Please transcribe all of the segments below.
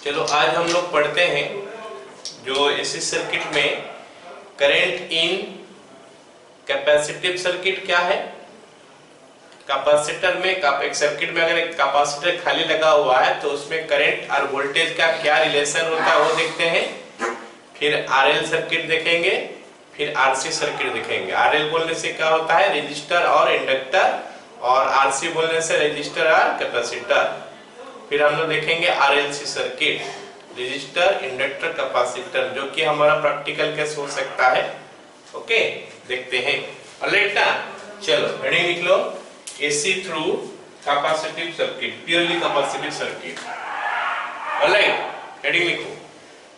चलो आज हम लोग पढ़ते हैं जो एसी सर्किट में करंट इन कैपेसिटिव सर्किट क्या है। कैपेसिटर में एक सर्किट में अगर एक कैपेसिटर खाली लगा हुआ है तो उसमें करंट और वोल्टेज का क्या रिलेशन होता है वो देखते हैं। फिर आरएल सर्किट देखेंगे, फिर आरसी सर्किट देखेंगे। आरएल बोलने से क्या होता है, रेजिस्टर और इंडक्टर, और आरसी बोलने से रेजिस्टर और कैपेसिटर। फिर हम लोग देखेंगे RLC circuit, resistor inductor capacitor, जो कि हमारा प्रैक्टिकल केस हो सकता है। ओके, देखते हैं। ऑलराइट ना, चलो हेडिंग लिख लो, AC through capacitive circuit, purely capacitive circuit. Alright, heading लिखो,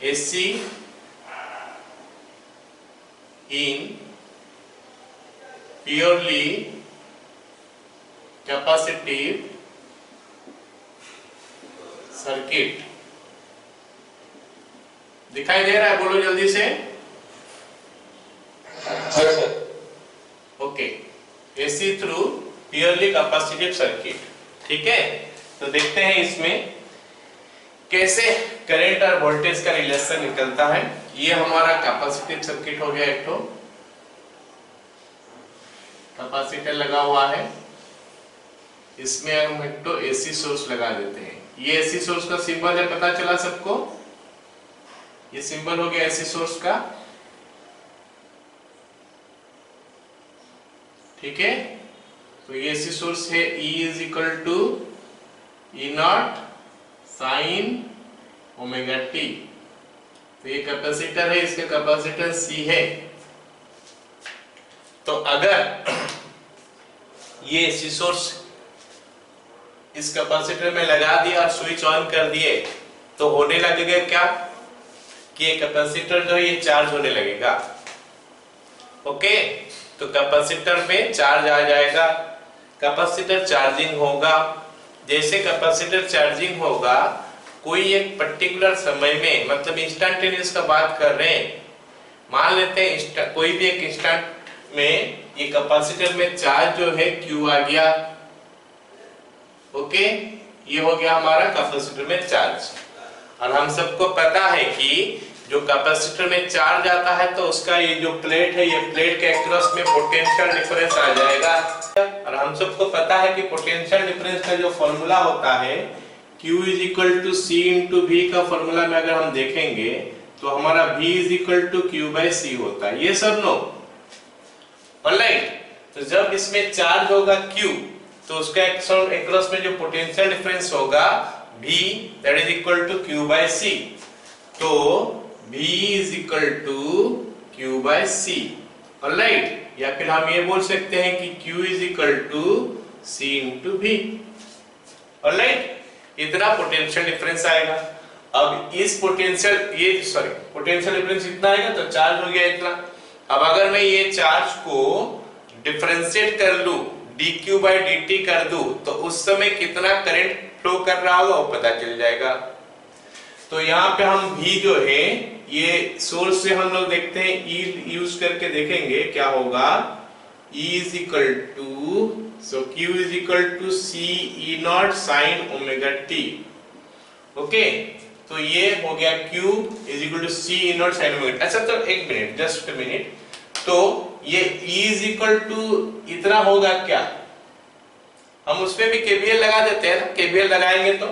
AC in purely capacitive circuit. दिखाई दे रहा है, बोलो जल्दी से। Okay, AC through purely capacitive circuit. ठीक है, तो देखते हैं इसमें कैसे करंट और वोल्टेज का रिलेशन निकलता है। ये हमारा कैपेसिटिव सर्किट हो गया। एक तो कैपेसिटर लगा हुआ है, इसमें हम एक तो एसी सोर्स लगा देते हैं। ये एसी सोर्स का सिंबल है, पता चला सबको। ये सिंबल हो गया एसी सोर्स का। ठीक है, तो ये एसी सोर्स है, E is equal to E naught sine omega t. तो ये कैपेसिटर है, इसका कैपेसिटर C है। तो अगर ये एसी सोर्स इस कैपेसिटर में लगा दिया और स्विच ऑन कर दिए तो होने लगेगा क्या कि ये कैपेसिटर जो है ये चार्ज होने लगेगा। ओके, तो कैपेसिटर में चार्ज आ जाएगा, कैपेसिटर चार्जिंग होगा। जैसे कैपेसिटर चार्जिंग होगा, कोई एक पर्टिकुलर समय में, मतलब इंस्टेंटेनियस का बात कर रहे हैं, मान लेते हैं कोई भी एक इंस्टेंट में ये कैपेसिटर में चार्ज जो है Q आ गया। ओके, ये हो गया हमारा कैपेसिटर में चार्ज। और हम सबको पता है कि जो कैपेसिटर में चार्ज आता है तो उसका ये जो प्लेट है, ये प्लेट के अक्रॉस में पोटेंशियल डिफरेंस आ जाएगा। और हम सबको पता है कि पोटेंशियल डिफरेंस का जो फॉर्मूला होता है Q is equal to C into V का फॉर्मूला में अगर हम देखेंगे तो हमारा V is equal to Q by C होता है। ये सब नो। ऑलराइट, तो जब इसमें चार्ज होगा Q तो उसका अक्रॉस में जो पोटेंशियल डिफरेंस होगा V, that is equal to Q by C। तो V is equal to Q by C। Alright, या फिर हम ये बोल सकते हैं कि Q is equal to C into V। Alright, इतना पोटेंशियल डिफरेंस आएगा। अब इस पोटेंशियल डिफरेंस इतना आएगा तो चार्ज हो गया इतना। अब अगर मैं ये चार्ज को डिफरेंशिएट कर लूं, dq बाई dt कर दूं, तो उस समय कितना करंट फ्लो कर रहा होगा वो पता चल जाएगा। तो यहाँ पे हम V जो है, ये सोर्स से हम लोग देखते हैं, E यूज करके देखेंगे क्या होगा। E is equal to, so Q is equal to C E naught sine omega t। Okay, तो ये हो गया Q is equal to C E naught sine omega t। अच्छा, तो एक मिनट, जस्ट अ मिनट। तो ये E इज इक्वल टू इतना होगा क्या, हम उसपे भी KVL लगा देते हैं ना। KVL लगाएंगे तो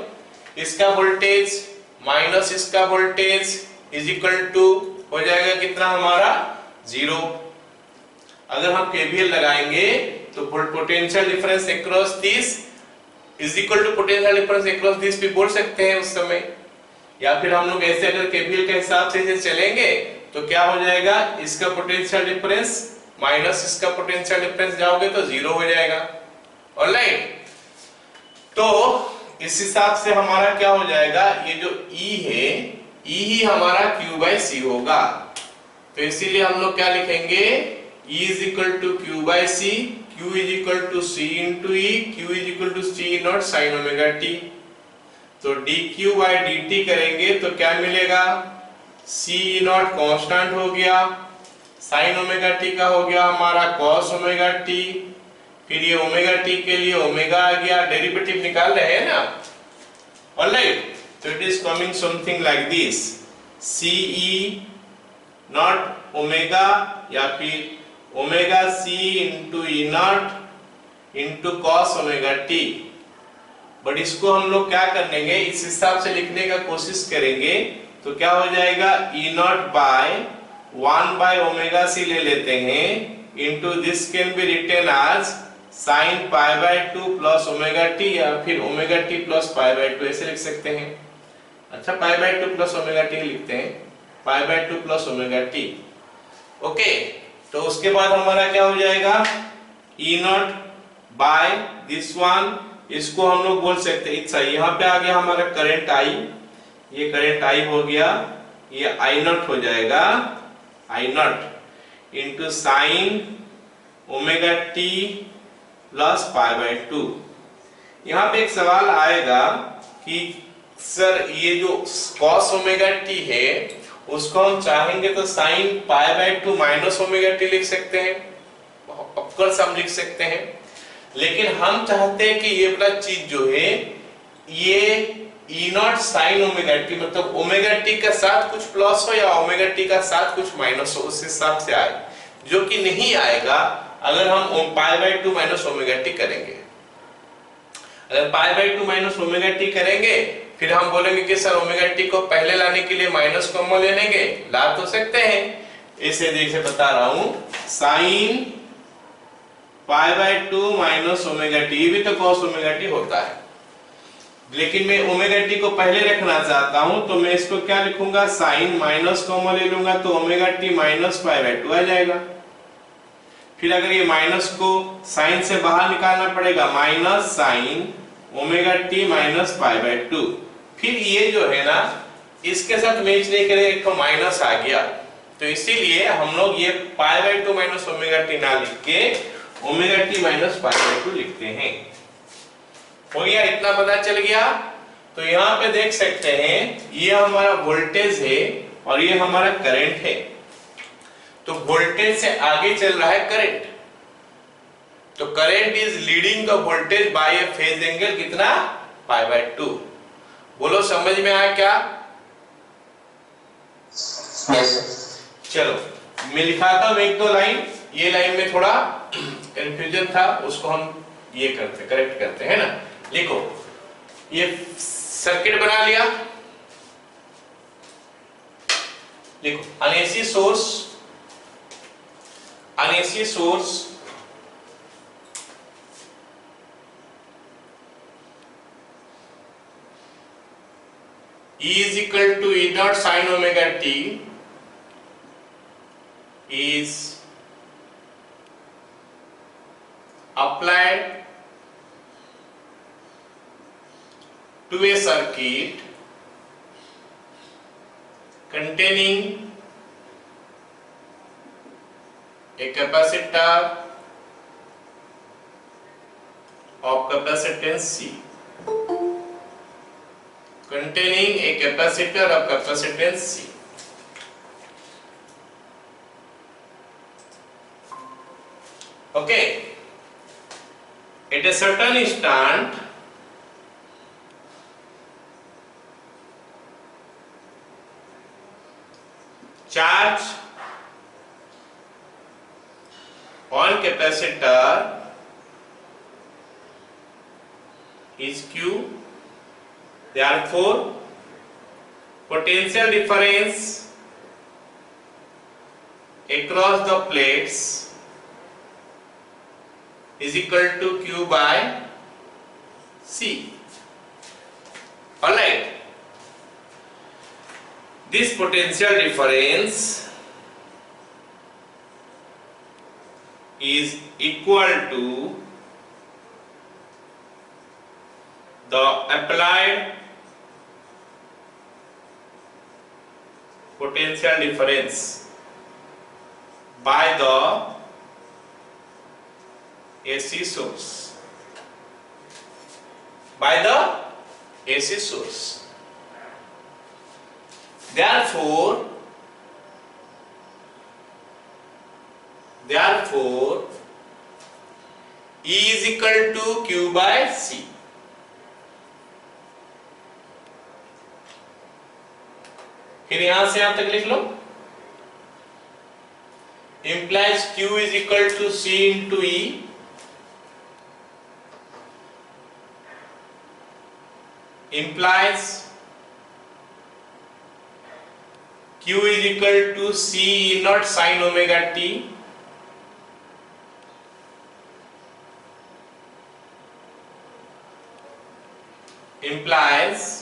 इसका वोल्टेज माइनस इसका वोल्टेज इज इक्वल टू हो जाएगा कितना हमारा, 0। अगर हम KVL लगाएंगे तो potential difference across this is equal to potential difference across this भी बोल सकते हैं उस समय। या फिर हम लोग ऐसे अगर KVL के हिसाब से चलेंगे तो क्या हो जाएगा, इसका पोटेंशियल डिफरेंस माइनस इसका पोटेंशियल डिफरेंस जाओगे तो 0 हो जाएगा। ऑलराइट, तो इस हिसाब से हमारा क्या हो जाएगा, ये जो E है, E ही हमारा Q बाई C होगा। तो इसीलिए हम लोग क्या लिखेंगे, E is equal to Q by C, Q is equal to C into E, Q is equal to C naught sine omega t। तो dq बाई dt करेंगे तो क्या मिलेगा, C नॉट कांस्टेंट हो गया, साइन ओमेगा t का हो गया हमारा cos ओमेगा t, फिर ये ओमेगा टी के लिए ओमेगा आ गया, डेरिवेटिव निकाल रहे हैं ना। ऑलराइट, तो it is coming something like this, C E naught omega या फिर omega C into E naught into cos omega t. But इसको हम लोग क्या कर लेंगे, इस हिसाब से लिखने का कोशिश करेंगे तो क्या हो जाएगा, E naught by 1 by omega C ले लेते हैं into this can be written as sine pi by 2 plus omega t, या फिर omega t plus pi by 2 ऐसे लिख सकते हैं। अच्छा, pi by 2 plus omega t लिखते हैं, pi by 2 plus omega t. Okay, तो उसके बाद हमारा क्या हो जाएगा, E naught by this one, इसको हम लोग बोल सकते हैं, अच्छा यहाँ पे आ गया हमारा करंट आई, ये करंट आई हो गया, ये आई नॉट हो जाएगा, I naught into sine omega t plus pi by 2। यहाँ पे एक सवाल आएगा कि सर ये जो कॉस ओमेगा टी है उसको हम चाहेंगे तो sign pi by 2 minus omega T लिख सकते हैं, ऑफकोर्स हम लिख सकते हैं, लेकिन हम चाहते हैं कि ये वाला चीज जो है ये ई नॉट साइन ओमेगा टी, मतलब ओमेगा टी का साथ कुछ प्लस हो या ओमेगा टी का साथ कुछ माइनस हो, उस हिसाब से आए, जो कि नहीं आएगा अगर हम पाई बाय 2 माइनस ओमेगा टी करेंगे। अगर पाई बाय 2 माइनस ओमेगा टी करेंगे फिर हम बोलेंगे कि सर ओमेगा टी को पहले लाने के लिए माइनस कॉमन ले लेंगे, ला तो सकते हैं, इसे जैसे बता रहा हूं, sign pi by 2 minus omega T भी तो कॉस ओमेगा टी होता है, लेकिन मैं ओमेगा टी को पहले रखना चाहता हूं तो मैं इसको क्या लिखूंगा, साइन माइनस कॉमन ले लूंगा तो omega t minus pi by 2 आ जाएगा। फिर अगर ये माइनस को साइन से बाहर निकालना पड़ेगा, minus sign omega t minus pi by 2, फिर ये जो है ना इसके साथ मैच नहीं करेगा, एक तो माइनस आ गया, तो इसीलिए हम लोग ये पाई बाय 2 माइनस ओमेगा टी ना लिख के omega t minus pi by 2 लिखते हैं। हो गया, इतना पता चल गया। तो यहाँ पे देख सकते हैं ये हमारा वोल्टेज है और ये हमारा करंट है, तो वोल्टेज से आगे चल रहा है करंट, तो current is leading the voltage bye A phase angle कितना, पाई बाय 2। बोलो समझ में आया क्या? चलो मैं लिखाता हूं एक दो लाइन, ये लाइन में थोड़ा कंफ्यूजन था, उसको हम ये करते करेक्ट करते हैं ना। लिखो, ये सर्किट बना लिया, लिखो अनएसी source E is equal to E naught sin omega t is applied to a circuit containing a capacitor of capacitance C, containing a capacitor of capacitance C. Okay, at a certain instant charge on capacitor is Q, therefore potential difference across the plates is equal to Q by C. Alright, this potential difference is equal to the applied potential difference by the AC source, by the AC source. Therefore E is equal to Q by C. फिर यहां से यहां तक लिख लो, implies Q is equal to C into E, implies Q is equal to C E naught sin omega t, implies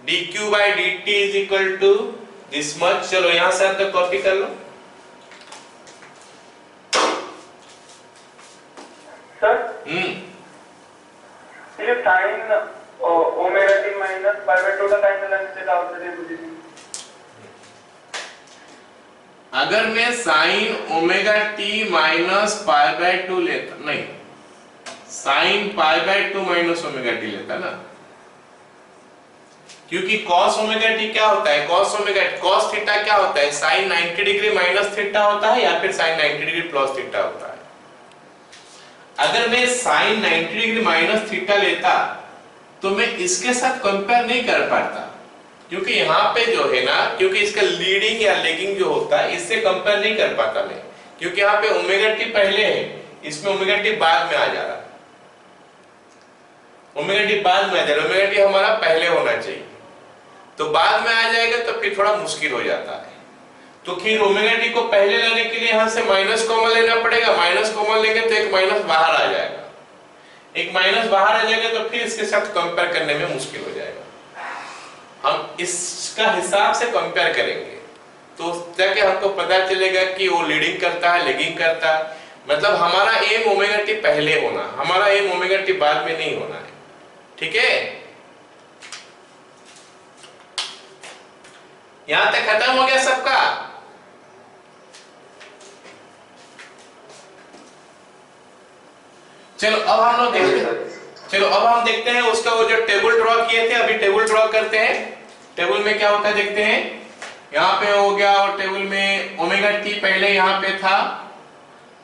dq by dt is equal to this much। चलो यहां से आप तक कॉपी कर लो। सर ये sign omega t minus pi by 2 का sign लेने से क्या होता है? अगर मैं sign omega t minus pi by 2 लेता, नहीं, sign pi by 2 minus omega T लेता ना, क्योंकि cos ओमेगा टी क्या होता है, cos थीटा क्या होता है, साइन 90 डिग्री माइनस थीटा होता है या फिर साइन 90 डिग्री प्लस थीटा होता है। अगर मैं साइन 90 डिग्री माइनस थीटा लेता तो मैं इसके साथ कंपेयर नहीं कर पाता, क्योंकि यहाँ पे जो है ना, क्योंकि इसका लीडिंग या लेगिंग जो होता है इससे कंपेयर नहीं कर पाता मैं, क्योंकि यहाँ पे ओमेगा टी पहले है, इसमें ओमेगा टी बाद में आ जा रहा, ओमेगा टी बाद में आ जा रहा, ओमेगा टी हमारा पहले होना चाहिए, तो बाद में आ जाएगा तो फिर थोड़ा मुश्किल हो जाता है। तो फिर ओमेगा टी को पहले लाने के लिए यहां से माइनस कॉमन लेना पड़ेगा, माइनस कॉमन लेंगे तो एक माइनस बाहर आ जाएगा, एक माइनस बाहर आ जाएगा तो फिर इसके साथ कंपेयर करने में मुश्किल हो जाएगा। हम इसका हिसाब से कंपेयर करेंगे तो जाके हमको पता चलेगा कि वो लीडिंग करता है, लेगिंग करता है, मतलब हमारा एम ओमेगा टी पहले होना, हमारा एम ओमेगा टी बाद में नहीं होना है। ठीक है, यहां तक खत्म हो गया सबका। चलो अब हम लोग देखते हैं, चलो अब हम देखते हैं उसका वो जो टेबल ड्रॉ किए थे, अभी टेबल ड्रॉ करते हैं। टेबल में क्या होता है देखते हैं। यहाँ पे हो गया और टेबल में ओमेगा टी पहले यहाँ पे था,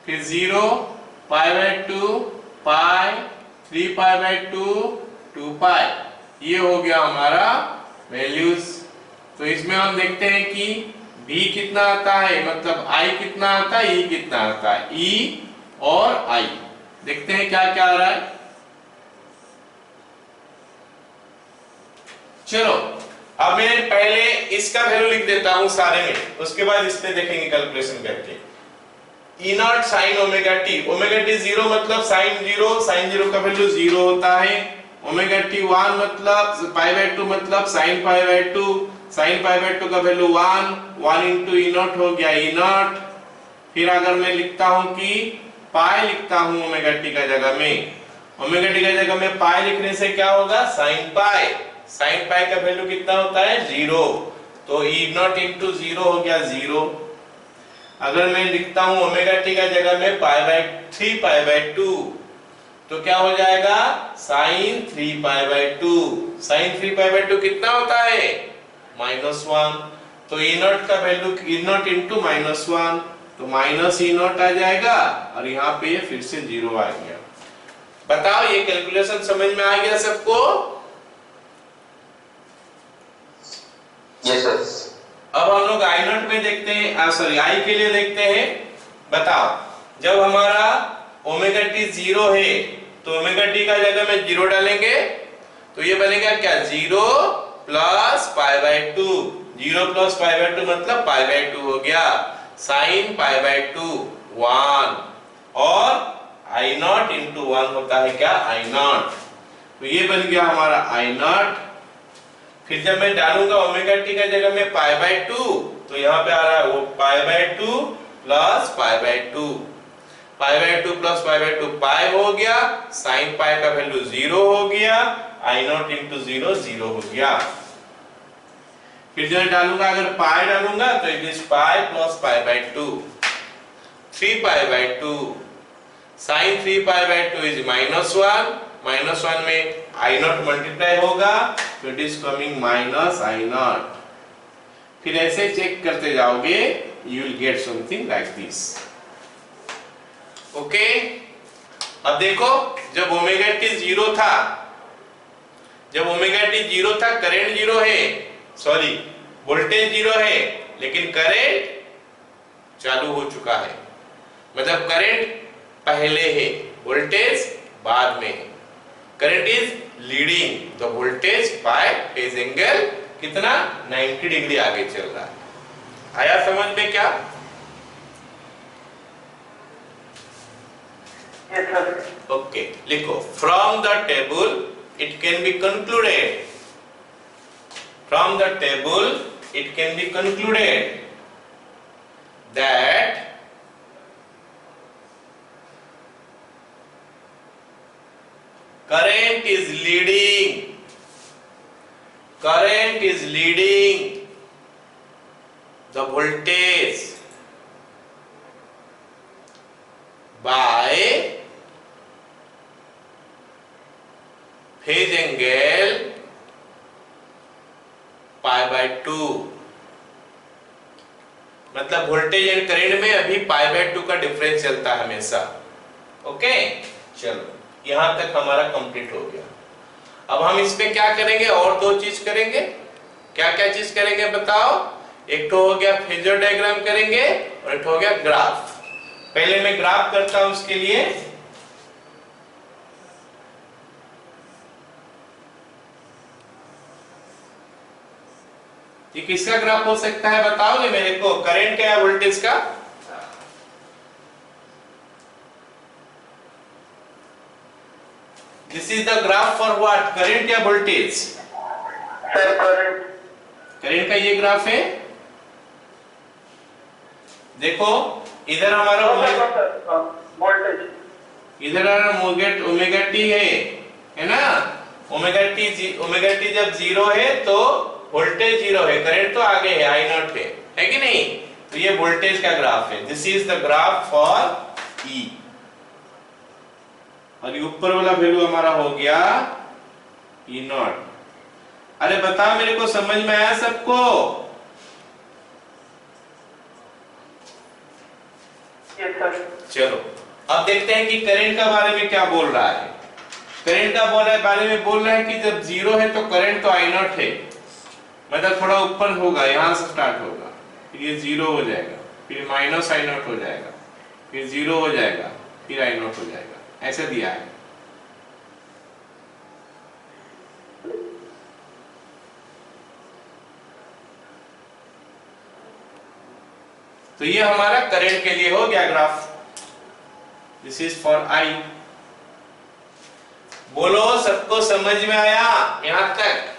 फिर 0 पाई बाय 2 पाई 3 पाई बाय 2 2 पाई, ये हो गया हमारा वैल्यूज। तो इसमें हम देखते हैं कि v कितना आता है, मतलब i कितना आता है, e कितना आता है, e और i देखते हैं क्या क्या आ रहा है। चलो अब मैं पहले इसका वैल्यू लिख देता हूं सारे में, उसके बाद इस पे देखेंगे कैलकुलेशन करके। e naught sine omega T, omega t 0 मतलब साइन 0, साइन 0 का वैल्यू 0 होता है। ओमेगा टी 1 मतलब पाई बाय 2 मतलब sign pi by 2, sign pi by 2 का वैल्यू 1 इंटू ई नॉट हो गया ई नॉट। फिर अगर मैं लिखता हूं कि पाई लिखता हूं ओमेगा टी का जगह में, ओमेगा टी का जगह में पाई लिखने से क्या होगा, साइन पाई, साइन पाई का वैल्यू कितना होता है 0, तो ई नॉट इंटू 0 हो गया 0। अगर मैं लिखता हूं ओमेगा टी का जगह में पाई बाय 3 पाई बाय 2 तो क्या हो जाएगा, sine 3 pi by 2, sine 3 pi by 2 कितना होता है -1, तो ई नॉट का वैल्यू ई नॉट इंटू -1 तो माइनस ई नॉट आ जाएगा और यहाँ पे फिर से 0 आ गया। बताओ ये कैलकुलेशन समझ में आ गया सबको? Yes sir. अब हम लोग आई नॉट में देखते हैं, सॉरी आई के लिए देखते हैं। बताओ जब हमारा ओमेगा टी 0 है तो ओमेगा टी का जगह में 0 डालेंगे तो ये बनेगा क्या, 0 plus pi by 2, 0 plus pi by 2 मतलब पाई बाय 2 हो गया, साइन पाई बाय 2 1 और आई नॉट इंटू 1 होता है क्या, आई नॉट, तो ये बन गया हमारा आई नॉट। फिर जब मैं डालूंगा ओमेगा टी का जगह में पाई बाय 2 तो यहाँ पे आ रहा है वो पाई by 2 plus pi by 2, pi by 2 plus pi by 2 पाई हो गया, साइन पाई का वैल्यू 0 हो गया, आई नॉट इंटू 0 0 हो गया। फिर जब डालूंगा अगर पाई डालूंगा तो it is pi plus pi by 2, 3 pi by 2, sine 3 pi by 2 is -1, -1 में आई नॉट मल्टीप्लाई होगा तो it is coming minus I naught. फिर ऐसे चेक करते जाओगे, you will get something like this. Okay, अब देखो जब ओमेगा टी 0 था जब ओमेगा टी जीरो था, करंट जीरो है, सॉरी वोल्टेज जीरो है, लेकिन करंट चालू हो चुका है, मतलब करंट पहले है, वोल्टेज बाद में है। Current is leading the voltage by phase angle कितना 90 डिग्री आगे चल रहा है। आया समझ में क्या? Yes, sir. ओके, लिखो from the table it can be concluded, from the table it can be concluded that current is leading the voltage by phase angle pi by 2, मतलब वोल्टेज एंड करंट में अभी पाई by 2 का difference चलता है हमेशा। Okay, चलो यहां तक हमारा कंप्लीट हो गया। अब हम इसमें क्या करेंगे, और दो चीज करेंगे। क्या क्या चीज करेंगे बताओ? एक तो हो गया फेजर डायग्राम करेंगे और एक तो हो गया ग्राफ। पहले मैं ग्राफ करता हूं उसके लिए। ये किसका ग्राफ हो सकता है बताओगे मेरे को? करंट का या वोल्टेज का? This is the graph for what? Current या वोल्टेज? Sir, current. करंट का ये ग्राफ है। देखो इधर हमारा Voltage. इधर हमारा ओमेगा टी है ना? ओमेगा टी जब जीरो है तो वोल्टेज जीरो है, करंट तो आगे है, आई नॉट है कि नहीं? तो ये वोल्टेज का ग्राफ है। This is the graph for E, और ये ऊपर वाला वैल्यू हमारा हो गया ई नॉट। अरे बताओ मेरे को, समझ में आया सबको? Yes, sir. चलो अब देखते हैं कि करंट का बारे में क्या बोल रहा है। करंट का बारे में बोल रहा है कि जब जीरो है तो करंट तो आई नॉट है, मतलब थोड़ा ऊपर होगा, यहां से स्टार्ट होगा, फिर ये जीरो हो जाएगा, फिर माइनस आई नॉट हो जाएगा, फिर जीरो हो जाएगा, फिर आई नॉट हो जाएगा, ऐसे दिया है। तो ये हमारा करंट के लिए हो गया graph. This is for I. बोलो सबको समझ में आया यहां तक?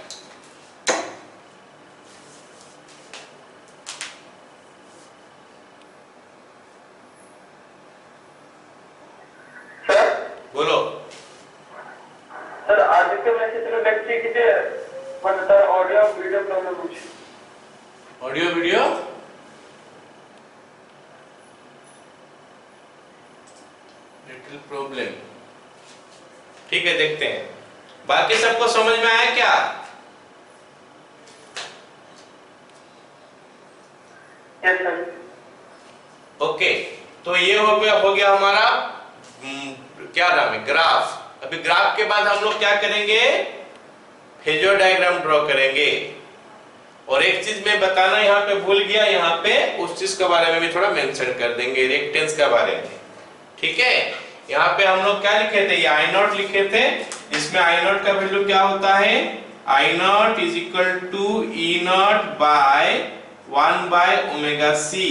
बोलो सर आदित्य मेसेज व्यक्ती किती म्हणतात ऑडिओ व्हिडिओ प्रॉब्लेम होईल। ऑडियो वीडियो लिटिल प्रॉब्लम, ठीक है देखते हैं। बाकी सबको समझ में आया क्या? Yes sir. ओके, तो ये हो गया हमारा क्या नाम है, ग्राफ। अभी ग्राफ के बाद हम लोग क्या करेंगे, फेजर डायग्राम ड्रॉ करेंगे। और एक चीज मैं बताना यहाँ पे भूल गया, यहाँ पे उस चीज के बारे में भी थोड़ा मेंशन कर देंगे, रिएक्टेंस के बारे में। ठीक है, यहाँ पे हम लोग क्या लिखे थे, ये आई नॉट लिखे थे। इसमें आई नॉट का वैल्यू क्या होता है, I naught is equal to E naught by 1 by omega C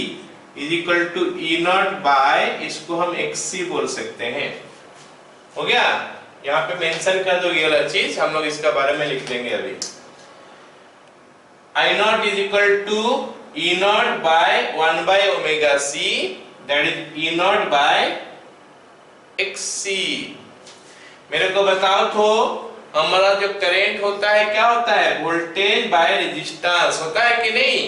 is equal to E naught by, इसको हम एक्स बोल सकते हैं। हो गया, यहाँ पे मेंशन कर दो ये वाला चीज, हम लोग इसका बारे में लिख देंगे अभी। I naught is equal to E naught by 1 by omega C, that is E naught by XC. मेरे को बताओ तो हमारा जो करंट होता है क्या होता है, वोल्टेज बाय रेजिस्टेंस होता है कि नहीं?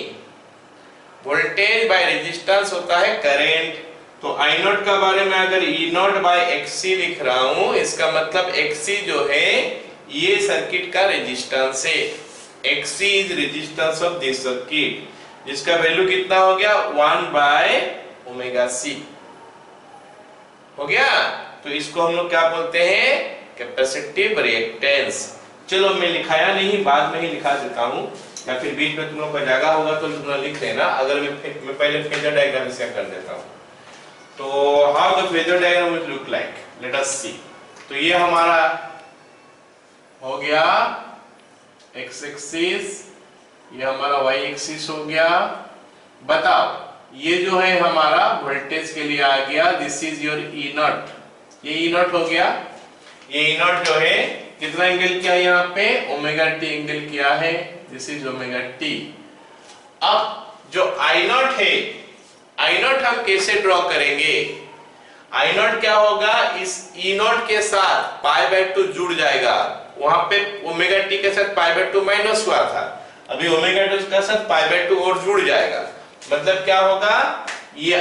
वोल्टेज बाय रेजिस्टेंस होता है करंट। तो आई नॉट का बारे में अगर ई नॉट बाय एक्सी लिख रहा हूं, इसका मतलब एक्सी जो है ये सर्किट का रेजिस्टेंस है। XC is resistance of this circuit, जिसका वैल्यू कितना हो गया, 1 बाय ओमेगा सी। हो गया, तो इसको हम लोग क्या बोलते हैं, कैपेसिटिव रिएक्टेंस। चलो मैं लिखाया नहीं, बाद में ही लिखा देता हूँ, या फिर बीच में तुम लोग का जगह होगा तो तुम लोग लिख लेना। अगर मैं पहले फेजर डायग्राम इसका कर देता हूँ। तो how the phasor diagram will look like, let us see. तो ये हमारा हो गया एक्स एक्सिस, ये हमारा वाई एक्सिस हो गया। बताओ ये जो है हमारा वोल्टेज के लिए आ गया, this is your E not, ये ई नॉट हो गया। ये ई नॉट जो है कितना एंगल किया यहाँ पे, ओमेगा टी एंगल किया है, दिस इज ओमेगा टी। अब जो आई नॉट है, आई नॉट हम कैसे ड्रॉ करेंगे? आई नॉट क्या होगा, इस ई नॉट के साथ पाई बाय 2 जुड़ जाएगा। वहां पे ओमेगा टी के साथ पाई बाय 2 माइनस हुआ था, अभी ओमेगा टी के साथ पाई बाय 2 और जुड़ जाएगा। मतलब क्या होगा, ये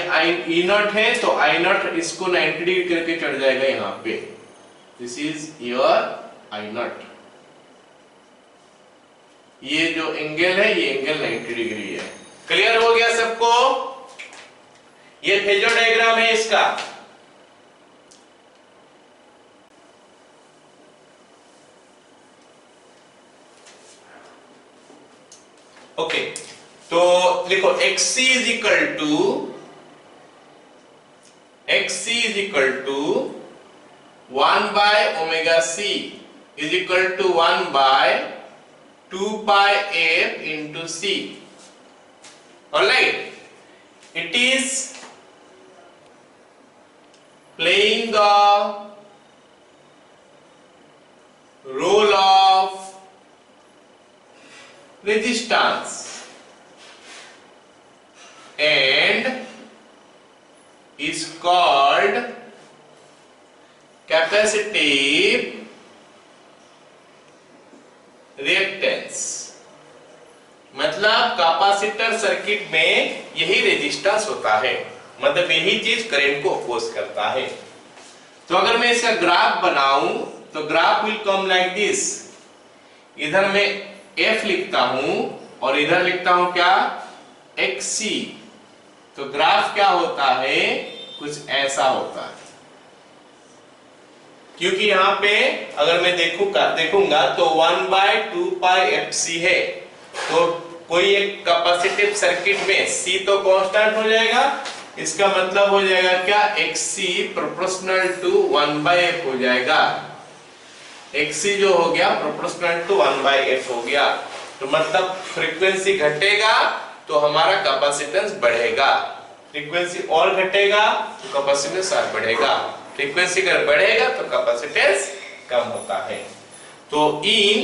ई नॉट है तो आई नॉट इसको 90 डिग्री करके चढ़ जाएगा यहाँ पे, this is your I not. ये जो एंगल है ये एंगल 90 डिग्री है। क्लियर हो गया सबको? ये फेजर डायग्राम है इसका। ओके, तो लिखो XC is equal to 1 by omega C is equal to 1 by 2 pi f into C. Alright, it is playing the role of resistance and is called capacitive reactance। मतलब capacitor circuit में यही resistance होता है, मतलब यही चीज current को oppose करता है। तो अगर मैं इसका ग्राफ बनाऊं तो graph will come like this. इधर मैं F लिखता हूं और इधर लिखता हूं क्या, XC। तो ग्राफ क्या होता है, कुछ ऐसा होता है। क्योंकि यहाँ पे अगर मैं देखूंगा तो 1 बाय 2 पाई FC है, तो कोई एक कैपेसिटिव सर्किट में C तो कांस्टेंट हो जाएगा, इसका मतलब हो जाएगा क्या, XC proportional to 1 by F हो जाएगा। XC जो हो गया प्रोपोर्शनल टू 1 बाय F हो गया। तो मतलब फ्रीक्वेंसी घटेगा तो हमारा कैपेसिटेंस बढ़ेगा, फ्रीक्वेंसी और घटेगा तो कैपेसिटेंस और बढ़ेगा, फ्रीक्वेंसी अगर बढ़ेगा तो कैपेसिटेंस कम होता है। तो in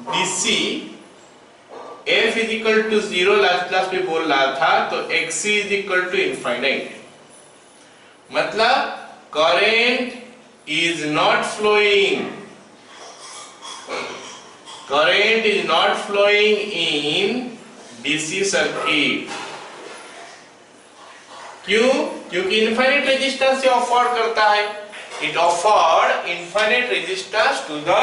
DC F is equal to 0 last class में बोल रहा था, तो XC is equal to infinite. मतलब current is not flowing, current is not flowing in DC circuit। क्यों? क्योंकि इनफाइनाइट रेजिस्टेंस से अफोर्ड करता है, it afford infinite resistance to the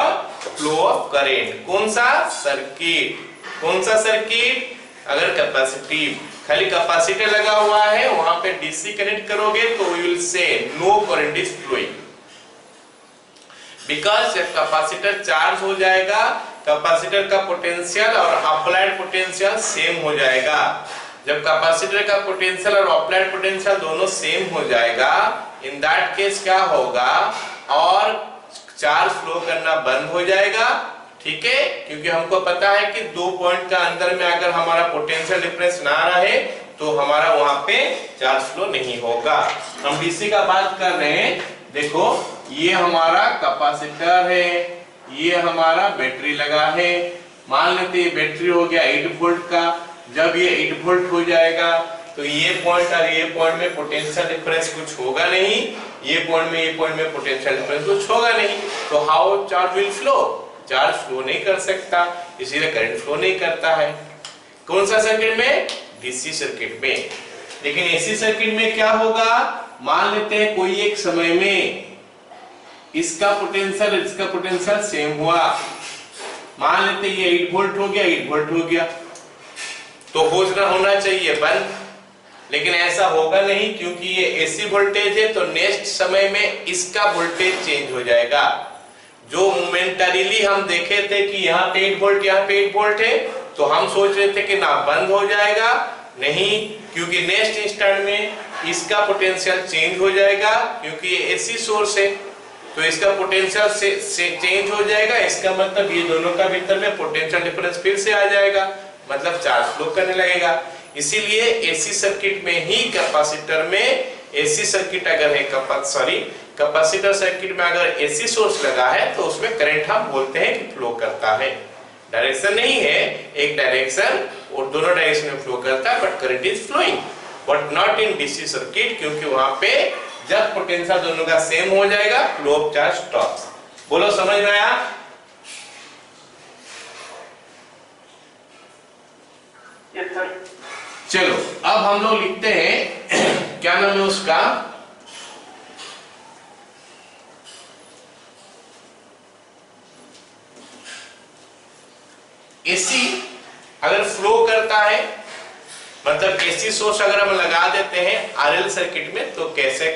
flow of current. कौन सा सर्किट, कौन सा सर्किट? अगर कैपेसिटिव, खाली कैपेसिटर लगा हुआ है वहां पे डीसी कनेक्ट करोगे तो we will say no current is flowing, because जब कैपेसिटर चार्ज हो जाएगा कैपेसिटर का पोटेंशियल और अप्लाइड पोटेंशियल सेम हो जाएगा। जब कैपेसिटर का पोटेंशियल और अप्लाइड पोटेंशियल दोनों सेम हो जाएगा, इन दैट केस क्या होगा, और चार्ज फ्लो करना बंद हो जाएगा। ठीक है, क्योंकि हमको पता है कि 2 पॉइंट का अंदर में अगर हमारा पोटेंशियल डिफरेंस ना रहे तो हमारा वहां पे चार्ज फ्लो नहीं होगा। हम डीसी का बात कर रहे हैं। देखो ये हमारा कैपेसिटर है, ये हमारा बैटरी लगा है। मान लेते हैं बैटरी हो गया 8 वोल्ट का। जब ये 8 वोल्ट हो जाएगा तो ये पॉइंट और ये पॉइंट में पोटेंशियल डिफरेंस कुछ होगा नहीं, ये पॉइंट में पोटेंशियल डिफरेंस कुछ होगा नहीं। तो how charge will flow? Charge flow नहीं कर सकता, इसीलिए करंट फ्लो नहीं करता है। कौन सा सर्किट में? डीसी सर्किट में। लेकिन एसी सर्किट में क्या होगा, मान लेते हैं कोई एक समय में इसका पोटेंशियल इसका पोटेंशियल सेम हुआ, मान लेते हैं ये 8 वोल्ट हो गया, 8 वोल्ट हो गया, तो होना चाहिए बंद। लेकिन ऐसा होगा नहीं, क्योंकि ये एसी वोल्टेज है, तो नेक्स्ट समय में इसका वोल्टेज चेंज हो जाएगा। जो मोमेंटरीली हम देखे थे कि यहाँ पे 8 वोल्ट यहाँ पे 8 वोल्ट है, तो हम सोच रहे थे कि ना बंद हो जाएगा, नहीं, क्योंकि नेक्स्ट इंस्टेंट में इसका पोटेंशियल चेंज हो जाएगा, क्योंकि ये एसी सोर्स है तो इसका पोटेंशियल से चेंज हो जाएगा। इसका मतलब ये दोनों का भीतर में पोटेंशियल डिफरेंस फिर से आ जाएगा, मतलब चार्ज फ्लो करने लगेगा। इसीलिए एसी सर्किट में ही कैपेसिटर में एसी सर्किट अगर है कैपेसिटर सर्किट में अगर एसी सोर्स लगा है तो उसमें करंट हम बोलते हैं कि फ्लो करता है। डायरेक्शन नहीं है, एक डायरेक्शन और दोनों डायरेक्शन में फ्लो करता है, but current is flowing, but not in DC circuit, क्योंकि वहां पे जब पोटेंशियल दोनों का सेम हो जाएगा फ्लो ऑफ चार्ज स्टॉप्स। बोलो समझ में आया? Yes sir. चलो अब हम लोग लिखते हैं क्या नाम है उसका, एसी अगर फ्लो करता है, मतलब एसी सोर्स अगर हम लगा देते हैं आरएल सर्किट में, तो कैसे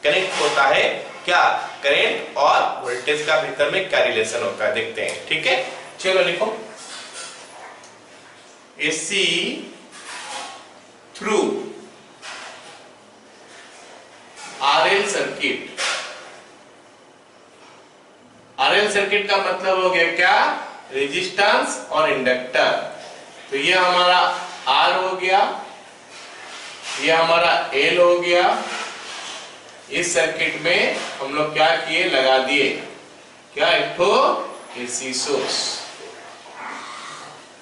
कनेक्ट होता है, क्या करंट और वोल्टेज का भीतर में क्या रिलेशन होता है देखते हैं। ठीक है, चलो लिखो AC through RL circuit. RL circuit का मतलब हो गया क्या, रेजिस्टेंस और इंडक्टर। तो ये हमारा आर हो गया, ये हमारा एल हो गया। इस सर्किट में हम लोग क्या किए, लगा दिए क्या, एक तो एसी सोर्स,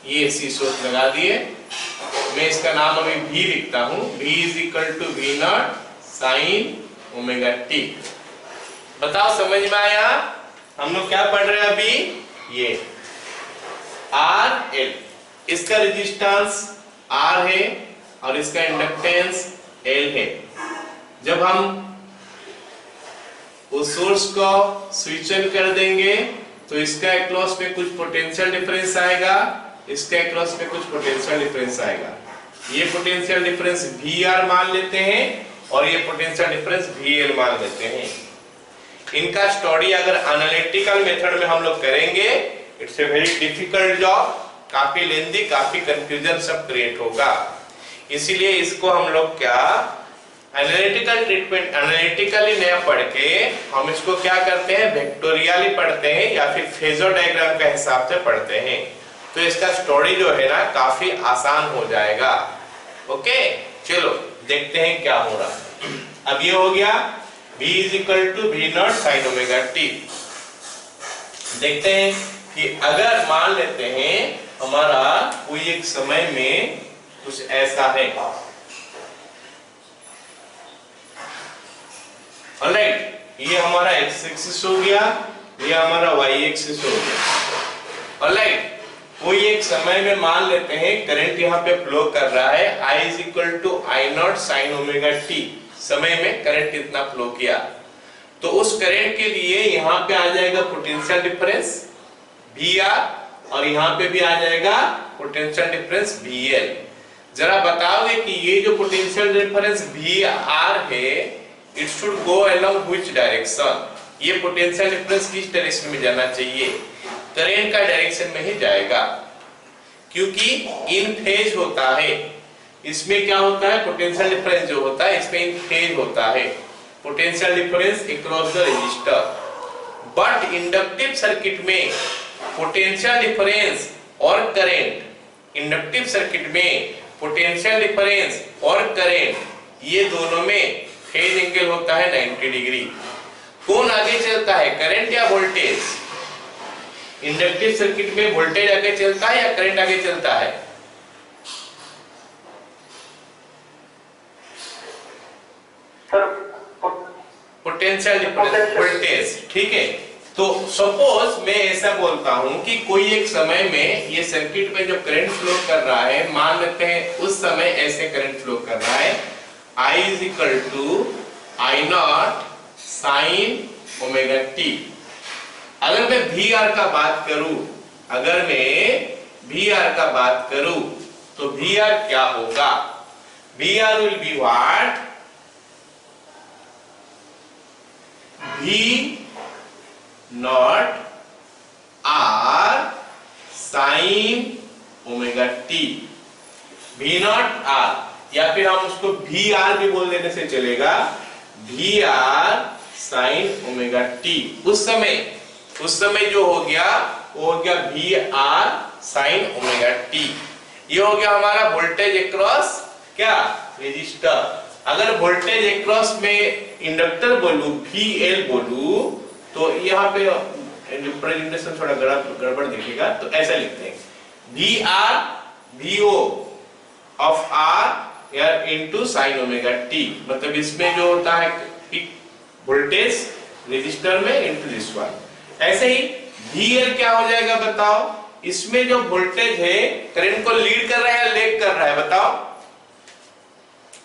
ये एसी सोर्स लगा दिए। मैं इसका नाम अभी V लिखता हूं, V is equal to V naught sine omega t. बताओ समझ में आया? हम लोग क्या पढ़ रहे हैं अभी, ये आर एल, इसका रेजिस्टेंस R है और इसका इंडक्टेंस L है। जब हम उस सोर्स को स्विच ऑन कर देंगे तो इसका अक्रॉस में कुछ पोटेंशियल डिफरेंस आएगा, इसके अक्रॉस में कुछ पोटेंशियल डिफरेंस आएगा। ये पोटेंशियल डिफरेंस VR मान लेते हैं और ये पोटेंशियल डिफरेंस VL मान लेते हैं। इनका स्टडी अगर एनालिटिकल मेथड में हम लोग करेंगे, it's a very difficult job, काफी लेंथी, काफी कंफ्यूजन सब क्रिएट होगा। इसीलिए इसको हम लोग क्या एनालिटिकल ट्रीटमेंट, एनालिटिकली नया पढ़ के हम इसको क्या करते हैं, वेक्टोरियली पढ़ते हैं या फिर फेजर डायग्राम के हिसाब से पढ़ते हैं। तो इसका स्टोरी जो है ना काफी आसान हो जाएगा। ओके, चलो देखते हैं क्या हो रहा है। अब ये हो गया V is equal to V naught sine omega t. देखते हैं कि अगर मान लेते हैं हमारा कोई एक समय में कुछ ऐसा है, ऑलराइट, ये हमारा x एक्सिस हो गया, ये हमारा y एक्सिस हो गया। ऑलराइट, कोई एक समय में मान लेते हैं करंट यहाँ पे फ्लो कर रहा है, I is equal to I naught sine omega t. समय में करंट कितना फ्लो किया, तो उस करंट के लिए यहाँ पे आ जाएगा पोटेंशियल डिफरेंस VR और यहाँ पे भी आ जाएगा पोटेंशियल डिफरेंस VL। जरा बताओगे कि ये जो पोटेंशियल डिफरेंस VR है, it should go along which direction, ये पोटेंशियल डिफरेंस किस डायरेक्शन में जाना चाहिए, करंट का डायरेक्शन में ही जाएगा, क्योंकि इन फेज होता है। इसमें क्या होता है, पोटेंशियल डिफरेंस जो होता है इसमें इन फेज होता है, potential difference across the resistor. But inductive circuit में पोटेंशियल डिफरेंस और करंट, इंडक्टिव सर्किट में पोटेंशियल डिफरेंस और करंट ये दोनों में फेज एंगल होता है 90 डिग्री। कौन आगे चलता है, करंट या वोल्टेज? इंडक्टिव सर्किट में वोल्टेज आगे चलता है या करंट आगे चलता है? Potential difference, voltage. ठीक है, तो सपोज मैं ऐसा बोलता हूं कि कोई एक समय में ये सर्किट में जो करंट फ्लो कर रहा है, मान लेते हैं उस समय ऐसे करंट फ्लो कर रहा है, I is equal to I naught sine omega t. अगर मैं VR का बात करूं, अगर मैं VR का बात करूं तो VR क्या होगा, VR will be what, V naught sine omega t V naught R, या फिर हम उसको वी आर भी बोल देने से चलेगा, V R sine omega t. उस समय जो हो गया वो हो गया V R sine omega t. ये हो गया हमारा वोल्टेज अक्रॉस क्या रेजिस्टर। अगर वोल्टेज अक्रॉस में इंडक्टर बोलूं वी एल बोलूं तो यहाँ पे रिप्रेजेंटेशन थोड़ा गड़बड़ दिखेगा, तो ऐसा लिखते हैं V R V O of R यार इनटू साइन ओमेगा टी। मतलब इसमें जो होता है पीक वोल्टेज रेजिस्टर में इनटू दिस वन। ऐसे ही VL क्या हो जाएगा बताओ, इसमें जो वोल्टेज है करंट को लीड कर रहा है या लेग कर रहा है बताओ,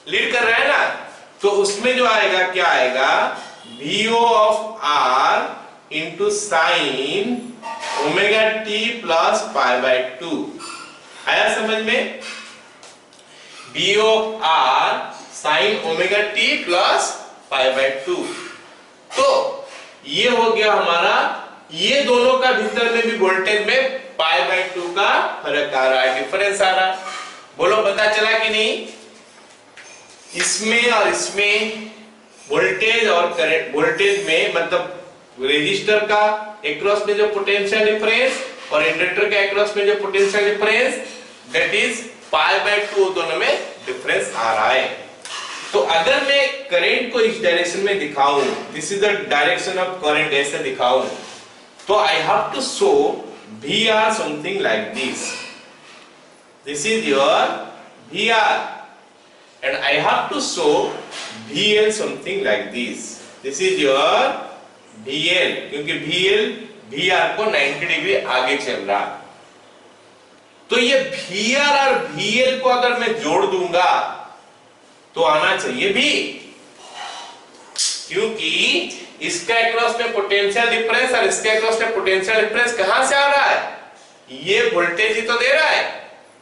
लीड कर रहा है ना, तो उसमें जो आएगा क्या आएगा VO of R into sine omega t plus pi by 2। आया समझ में? VO of R sign omega t plus pi by 2। तो ये हो गया हमारा, ये दोनों का भीतर में भी वोल्टेज में पाई बाय 2 का फर्क आ रहा है, डिफरेंस आ रहा है। बोलो पता चला कि नहीं? इसमें और इसमें वोल्टेज और करंट, वोल्टेज में मतलब रेजिस्टर का एक्रॉस में जो पोटेंशियल डिफरेंस और इंडक्टर के एक्रॉस में जो potential difference, that is pi by 2, दोनों में डिफरेंस आ रहा है। तो अगर मैं करंट को इस डायरेक्शन में दिखाऊं, this is the direction of current, ऐसे दिखाऊं, तो I have to show V R something like this, this is your V R, and I have to show V L something like this, this is your V L, क्योंकि V L V R को 90 degree आगे चल रहा। तो ये V R और V L को अगर मैं जोड़ दूंगा तो आना चाहिए भी, क्योंकि इसका एक्रॉस में पोटेंशियल डिफरेंस और इसके एक्रॉस में पोटेंशियल डिफरेंस कहां से आ रहा है? ये वोल्टेज ही तो दे रहा है,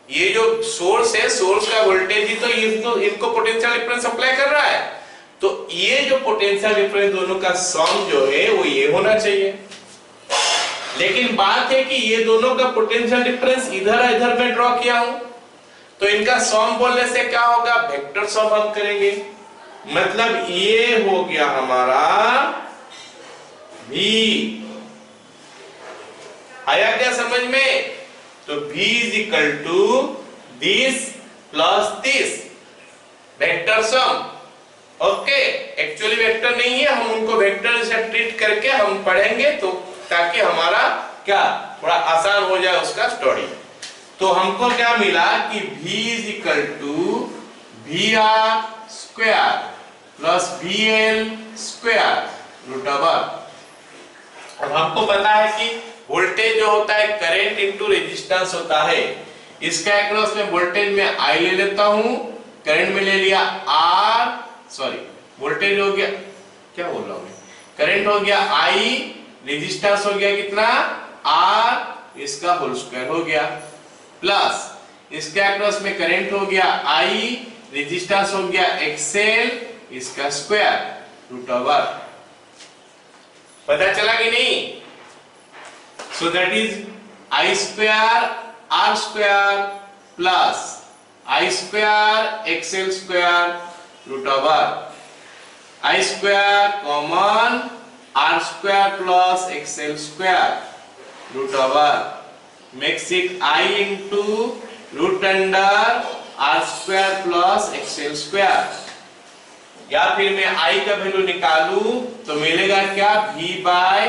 ये जो सोर्स है, सोर्स का वोल्टेज ही तो इनको पोटेंशियल डिफरेंस अप्लाई कर रहा है। तो ये जो पोटेंशियल डिफरेंस दोनों का सम जो है वो ये होना चाहिए। लेकिन बात है कि ये दोनों का पोटेंशियल डिफरेंस इधर में ड्रॉ किया हूं, तो इनका सम बोलने से क्या होगा, वेक्टर सम हम करेंगे। मतलब ये हो गया हमारा V, आया क्या समझ में? तो V is equal to this plus this, vector sum. Okay, actually vector नहीं है, हम उनको वेक्टर से ट्रीट करके हम पढ़ेंगे, तो ताकि हमारा क्या थोड़ा आसान हो जाए उसका स्टडी। तो हमको क्या मिला कि V is equal to V R square plus V L square root over. अब हमको पता है कि वोल्टेज जो होता है करंट इनटू रेजिस्टेंस होता है। इसका एक्रॉस में वोल्टेज में I ले लेता हूं, करंट में ले लिया R, सॉरी वोल्टेज हो गया, क्या बोल रहा हूं मैं, करंट हो गया I, रेजिस्टेंस हो गया कितना R, इसका होल स्क्वायर हो गया, प्लस इसके अक्रॉस में करंट हो गया I, रेजिस्टेंस हो गया XL, इसका स्क्वायर रूट ओवर। पता चला कि नहीं? So that is I square R square plus I square XL square root over, I square common R square plus XL square root over, makes it I into root under R square plus XL square। या फिर मैं I का value निकालूं तो मिलेगा क्या, V by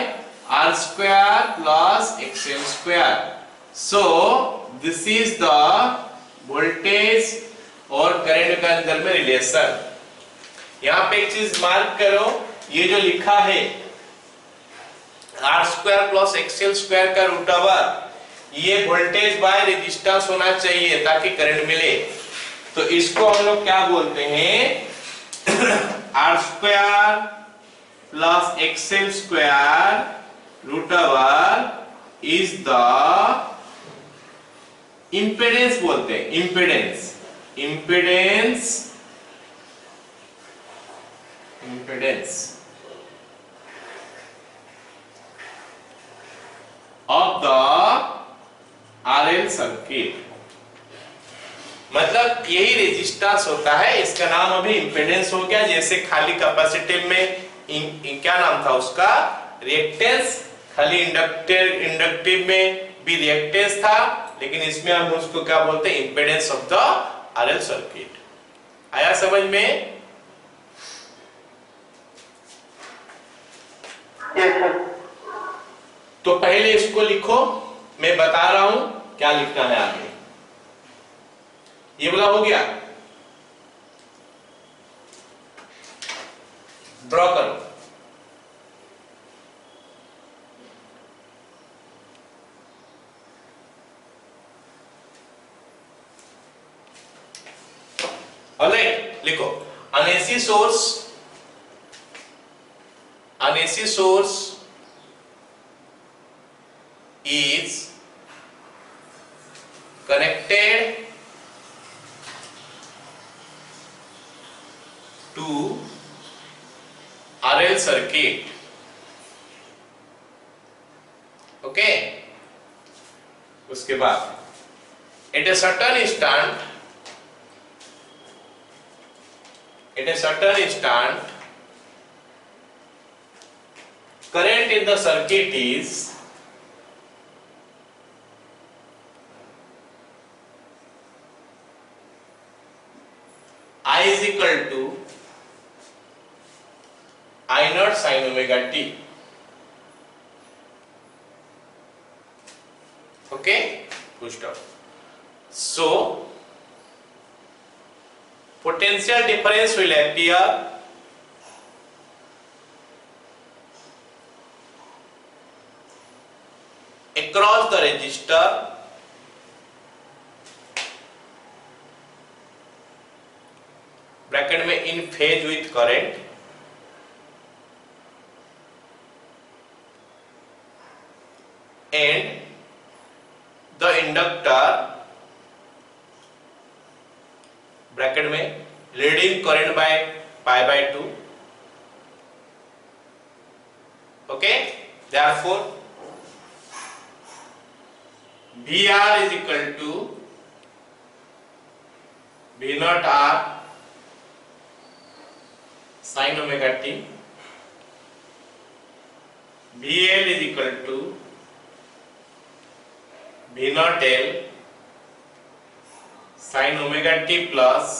R square plus XL square। So this is the voltage और current का अंदर में रिलेशन। यहाँ पे एक चीज मार्क करो, ये जो लिखा है R square plus XL square का रूट ओवर, ये वोल्टेज बाय रेजिस्टेंस होना चाहिए ताकि करंट मिले। तो इसको हम लोग क्या बोलते हैं, R square plus XL square root over is the impedance बोलते हैं, impedance, impedance, impedance of the circuit. मतलब यही रेजिस्टेंस होता है, इसका नाम अभी इंपेडेंस हो गया। जैसे खाली कैपेसिटिव में क्या नाम था उसका, रिएक्टेंस। खाली इंडक्टिव में भी रिएक्टेंस था, लेकिन इसमें हम उसको क्या बोलते हैं, impedance of the RL circuit. आया समझ में? Yes sir. तो पहले इसको लिखो, मैं बता रहा हूं क्या लिखना है आगे। ये वाला हो गया, ड्रॉ करो। ऑलराइट, लिखो an AC source is connected to RL circuit. Okay, उसके बाद at a certain instant current in the circuit is I is equal to I naught sin omega t. Okay, full stop. So potential difference will appear across the resistor bracket में in phase with current and the inductor bracket में leading current by pi by 2. Okay, therefore VR is equal to V naught R sin omega t, VL is equal to V naught L sin omega t plus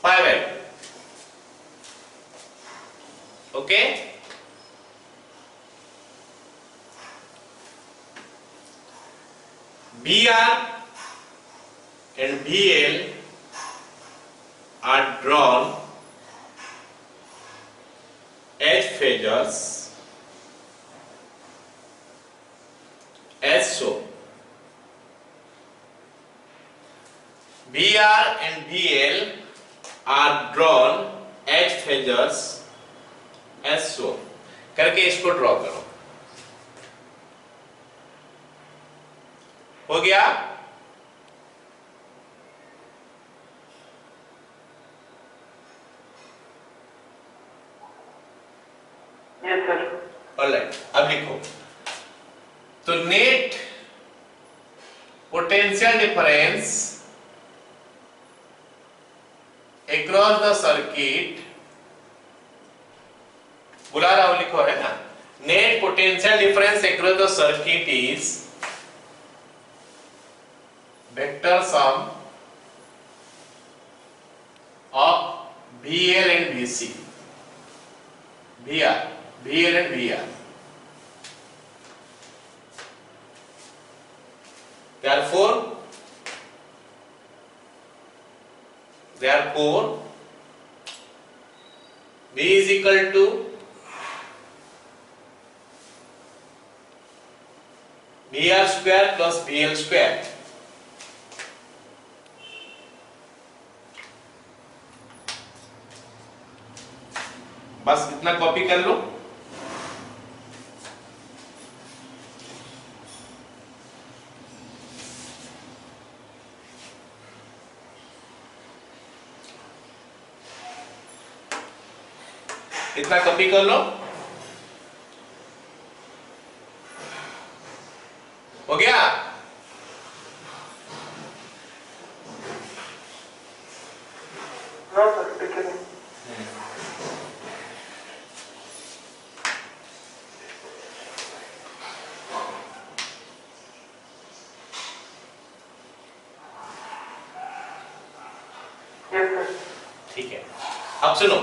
pi by 2. Okay, VR and VL are drawn as phasors as so. VR and VL are drawn as phasors as so. करके इसको draw करो। हो गया? Yes sir. Alright, अब लिखो। तो net potential difference across the circuit, बुला रहा हूं, लिखो, है ना। Net potential difference across the circuit is vector sum of VL and VC, VL and VR. Therefore V is equal to VR square plus VL square. बस इतना copy कर लो। इतना कॉपी कर लो। हो गया? Yes sir. ठीक है, अब सुनो,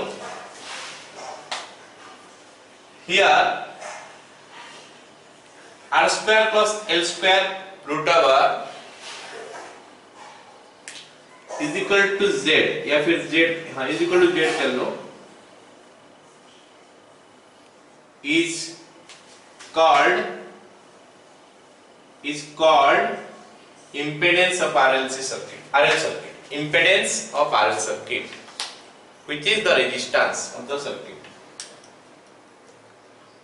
here r square plus l square root over is equal to z, या फिर z, हाँ is equal to z कर लो, is called impedance of RLC circuit, RL circuit, impedance of RL circuit, which is the resistance of the circuit,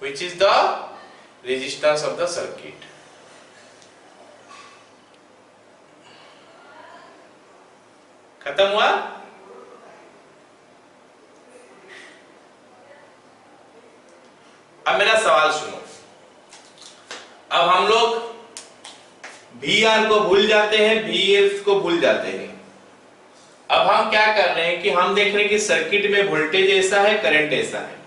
which is the resistance of the circuit. खत्म हुआ? अब मेरा सवाल सुनो, अब हम लोग VR को भूल जाते हैं, VF को भूल जाते हैं। अब हम क्या कर रहे हैं कि हम देख रहे हैं कि सर्किट में वोल्टेज ऐसा है, करंट ऐसा है।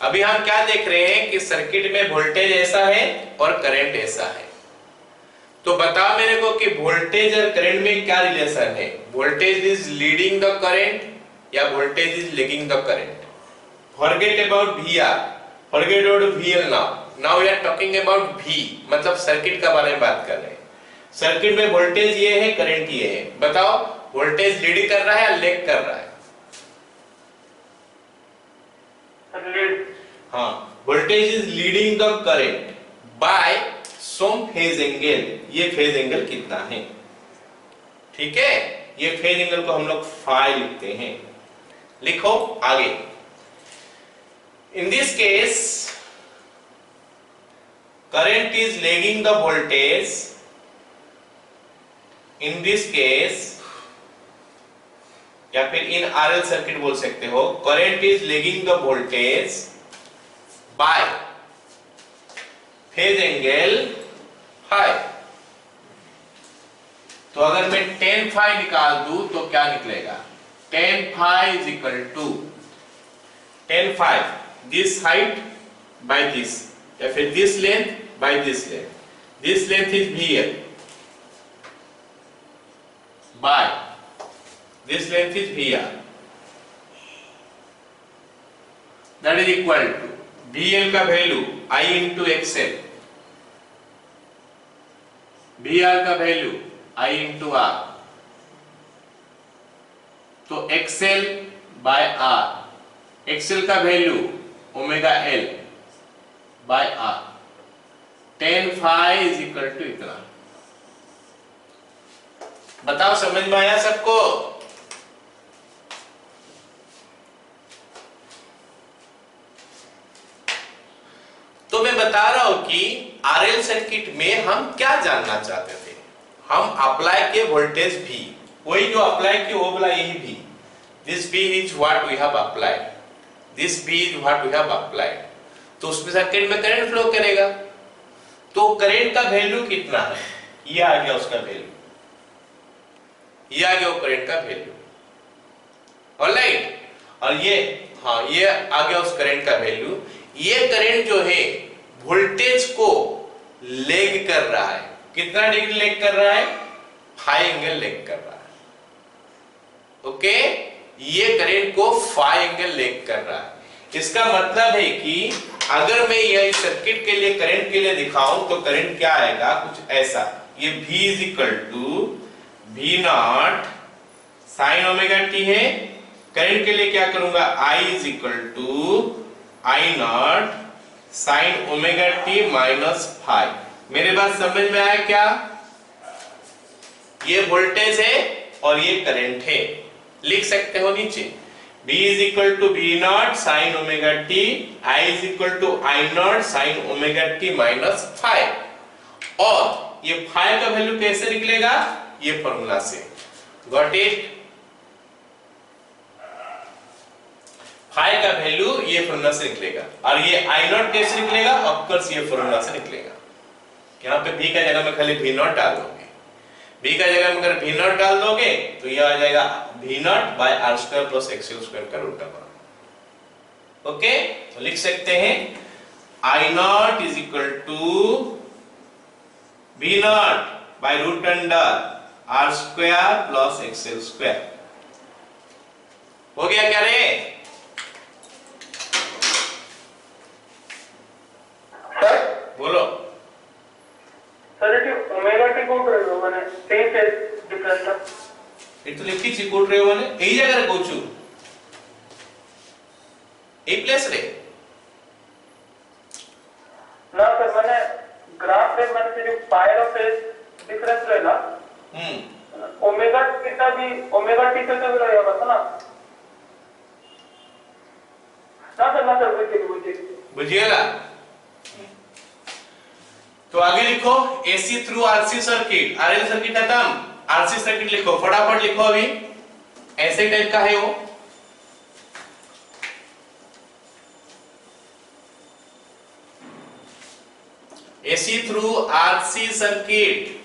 अभी हम क्या देख रहे हैं कि सर्किट में वोल्टेज ऐसा है और करंट ऐसा है। तो बताओ मेरे को कि वोल्टेज और करंट में क्या रिलेशन है? Voltage is leading the current या voltage is lagging the current? Forget about VR, forget about VL now we are talking about V, मतलब सर्किट का बारे में बात कर रहे हैं। सर्किट में वोल्टेज ये है, करंट ये है। बताओ वोल्टेज लीड कर रहा है या लैग कर रहा है? लीड। हाँ, voltage is leading the current by some phase angle. ये फेज एंगल कितना है? ठीक है, ये फेज एंगल को हम लोग फाई लिखते हैं। लिखो आगे। In this case current is lagging the voltage, in this case, या फिर इन RL सर्किट बोल सकते हो, current is lagging the voltage by phase angle phi. तो अगर मैं tan फाई निकाल दूं तो क्या निकलेगा? tan phi is equal to tan phi this height by this, या फिर this length by this length, this length is VL by this length is VR, that is equal to VL का value I into XL, VR का value I into R, तो XL by R, XL का value omega L by R, tan phi is equal to इतना। बताओ समझ में आया सबको? तो मैं बता रहा हूं कि RL सर्किट में हम क्या जानना चाहते थे। हम अप्लाई किए वोल्टेज V, वही जो अप्लाई किए वो बोला यही V, this V is what we have applied, this V is what we have applied. तो उसमें सर्किट में करंट फ्लो करेगा। तो करंट का वैल्यू कितना है? ये आ गया उसका वैल्यू, ये आ गया करंट का वैल्यू, ऑलराइट। और ये, हाँ ये आ गया उस करंट का वैल्यू। ये करंट जो है वोल्टेज को लेग कर रहा है। कितना डिग्री लेग कर रहा है? फाई एंगल लेग कर रहा है। ओके, ये करंट को फाई एंगल लेग कर रहा है। इसका मतलब है कि अगर मैं यह सर्किट के लिए करंट के लिए दिखाऊं तो करंट क्या आएगा? कुछ ऐसा, ये V is equal to V naught sine omega t है। करंट के लिए क्या करूंगा? I is equal to I naught sine omega t minus phi. मेरे बात समझ में आया क्या? ये वोल्टेज है और ये करंट है। लिख सकते हो नीचे, V is equal to V naught sine omega t, I is equal to I naught sine omega t minus phi. और ये फाई का वैल्यू कैसे निकलेगा? ये फॉर्मूला से। Got it? फाई का वैल्यू ये फॉर्मूला से निकलेगा। और ये I नॉट कैसे निकलेगा? ऑफ कोर्स ये फॉर्मूला से निकलेगा। यहाँ पे V का जगह में खाली V नॉट डाल दोगे, V का जगह में अगर V नॉट डाल दोगे तो ये आ जाएगा V naught by R square plus XL square का रूट ओवर। ओके, तो लिख सकते हैं I naught is equal to V naught by root under R square plus XL square. हो गया क्या रे? सर बोलो। सर ये ओमेगा टी कोड रहे हो मैंने सेम फेज डिफरेंस था ये तो लिखी ची कोट रहे हो माने एई जगह रे कहूछु ए प्लेस रे ना सर मैंने ग्राफ पे मैंने से जो पायर ऑफ फेज डिफरेंस रहेगा ओमेगा टी का भी ओमेगा टी से भी रहेगा बस ना ना सर बुझिएगा। तो आगे लिखो AC through RC circuit, RL circuit खत्म, आरसी सर्किट लिखो, फटाफट लिखो अभी, ऐसे टाइप का है वो। एसी थ्रू आरसी सर्किट,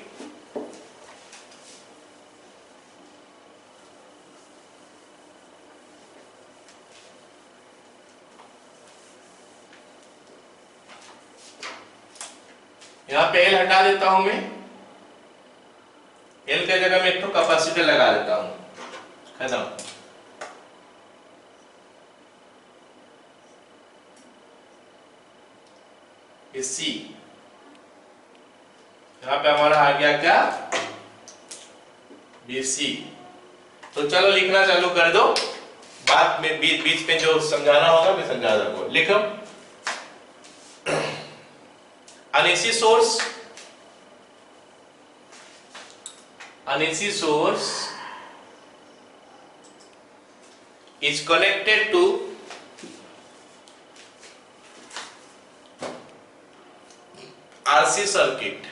यहां पे एल हटा देता हूं मैं, एल के जगह में एक तो कैपेसिटर लगा देता हूं, खत्म। एसी यहां पे हमारा आ गया क्या, बीसी। तो चलो लिखना चालू कर दो, बाद में बीच बीच में जो समझाना होगा मैं समझा दूंगा। लिखो an AC source is connected to RC circuit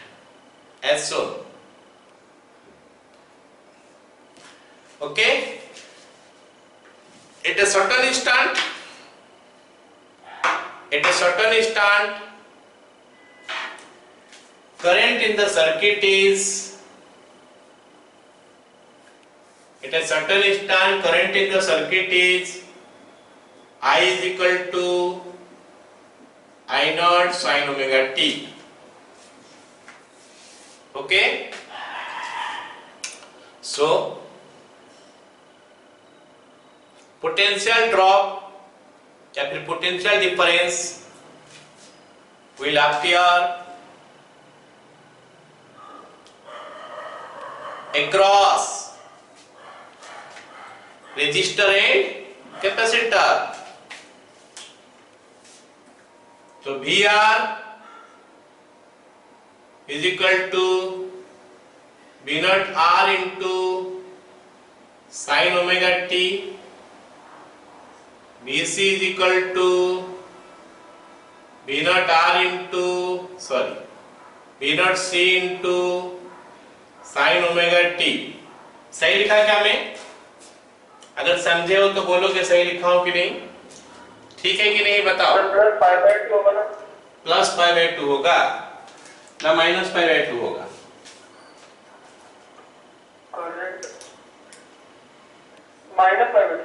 as shown. Okay, at a certain instant current in the circuit is, at a certain instant current in the circuit is I is equal to I naught sin omega t. Okay, so potential drop या फिर potential difference will appear across resistor and capacitor. So VR is equal to V naught R into sin omega t. VC is equal to V naught R into V naught C into sin omega T. सही लिखा क्या मैं? अगर समझे हो तो बोलो कि सही लिखा हो कि नहीं, ठीक है कि नहीं बताओ। प्लस 5/2 होगा ना, प्लस 5/2 होगा ना माइनस 5/2 होगा?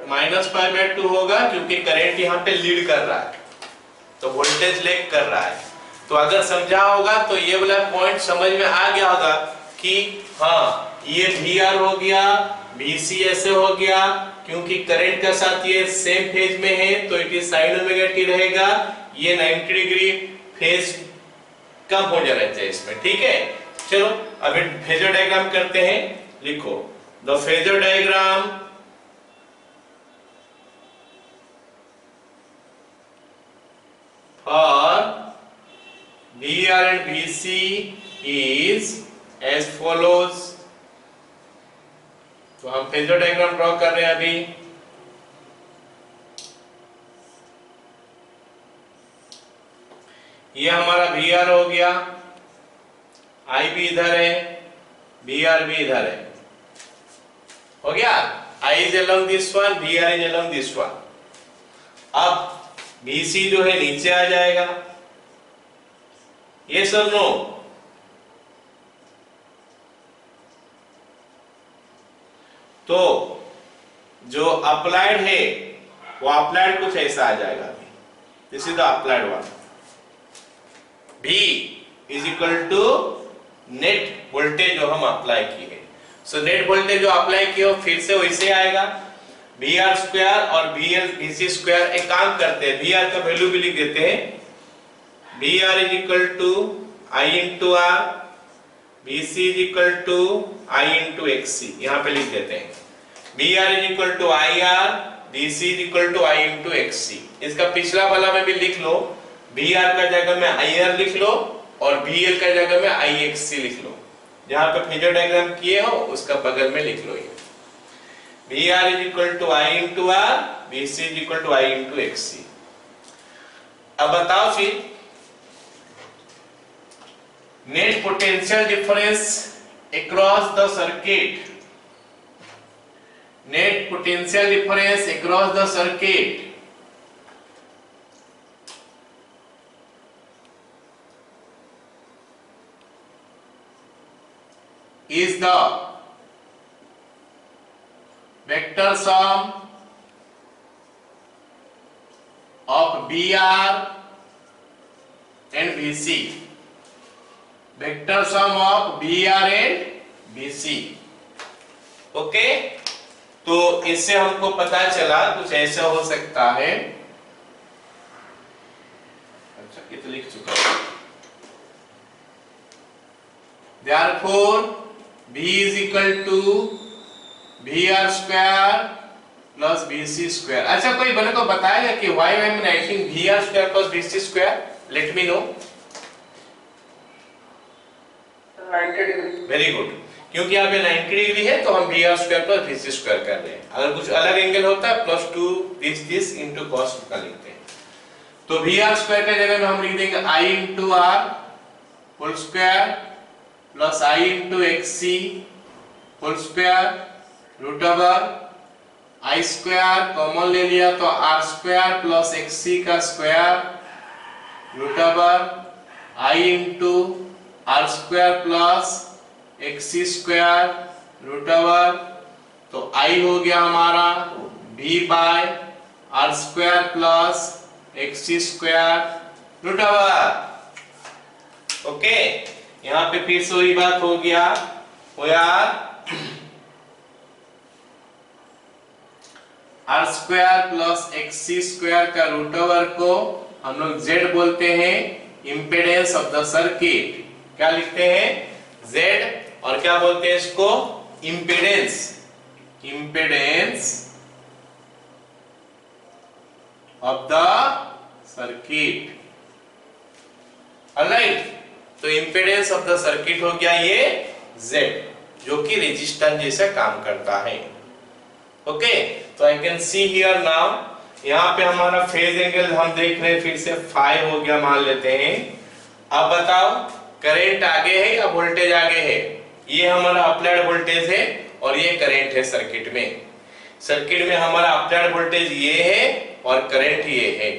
माइनस 5/2 होगा क्योंकि करंट यहाँ पे लीड कर रहा है, तो वोल्टेज लेग कर रहा है। तो अगर समझा होगा तो ये वाला पॉइंट समझ में आ गया होगा कि हाँ ये VR हो गया, VC ऐसे हो गया, क्योंकि करंट के साथ ये सेम फेज में है तो it is sin omega t रहेगा। ये 90 डिग्री फेज कम हो जाना चाहिए इसमें, ठीक है। चलो अभी फेजर डायग्राम करते हैं, लिखो the phasor diagram for VR and VC is as follows। तो हम फेजर डायग्राम ड्रॉ कर रहे हैं अभी। ये हमारा VR हो गया, I भी इधर है, VR भी इधर है, हो गया। I is along this one, VR is along this one। अब VC जो है नीचे आ जाएगा, ये सब नो। तो जो अप्लाइड है वो अप्लाइड कुछ ऐसा आ जाएगा, this is the applied one. V is equal to net voltage जो हम अप्लाई किए। सो नेट वोल्टेज जो अप्लाई किए फिर से वैसे आएगा। वी आर स्क्वायर और वी सी स्क्वायर। एक काम करते हैं, वी आर का वैल्यू भी लिख देते हैं, V R is equal to I into R, V C is equal to I into X C. यहाँ पे लिख देते हैं V R is equal to I R, V C is equal to I into X C. इसका पिछला वाला में भी लिख लो, वी आर का जगह में आई आर लिख लो और वी एल का जगह में आई एक्स सी लिख लो। जहां पे फेजर डायग्राम किए हो उसका बगल में लिख लो ये V R is equal to I into R, V C is equal to I into X C. अब बताओ फिर net potential difference across the circuit, net potential difference across the circuit is the vector sum of VR and VC, vector sum of VR and VC। Okay, तो इससे हमको पता चला कुछ ऐसा हो सकता है। अच्छा, ये तो लिख चुका हूं। Therefore V is equal to VR square plus VC square। अच्छा, कोई बने को बताएगा कि why I am writing VR square plus VC square? Let me know। 90 degree. Very good, क्योंकि यहाँ पे 90 डिग्री है तो हम VR square plus VC square कर रहे हैं। अगर कुछ अलग एंगल होता है प्लस 2 this into cos का लिखते हैं। तो VR square के जगह में हम लिख देंगे I into R whole square plus I into X C whole square root over I square common ले लिया तो R square plus X C का square root over I into R square plus X C square root over, तो I हो गया हमारा v by R square plus X C square root over. Okay, यहाँ पे फिर से वही बात हो गया हो यार, R square plus X C square का रूट ओवर को हम लोग जेड बोलते हैं, इम्पीडेंस ऑफ द सर्किट। क्या लिखते हैं? जेड। और क्या बोलते हैं इसको? Impedance, impedance of the circuit. Alright, तो इम्पीडेंस ऑफ द सर्किट हो गया ये Z, जो कि रेजिस्टेंस जैसा काम करता है। ओके, तो I can see here now, यहाँ पे हमारा फेज एंगल हम देख रहे हैं फिर से 5 हो गया मान लेते हैं। अब बताओ करंट आगे है या वोल्टेज आगे है? ये हमारा अप्लाइड वोल्टेज है और ये करंट है सर्किट में। सर्किट में हमारा अप्लाइड वोल्टेज ये है और करंट ये है।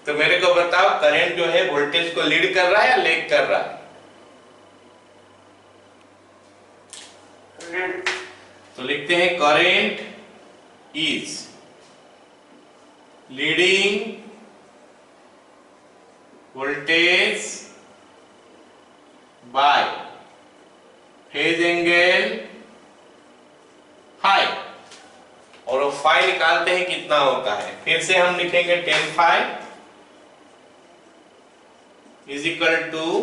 तो मेरे को बताओ करंट जो है वोल्टेज को लीड कर रहा है या लेग कर रहा है? तो लिखते हैं current is leading voltage by phase angle phi, और वो फाई निकालते हैं कितना होता है। फिर से हम लिखेंगे 10 फाई इज इक्वल टू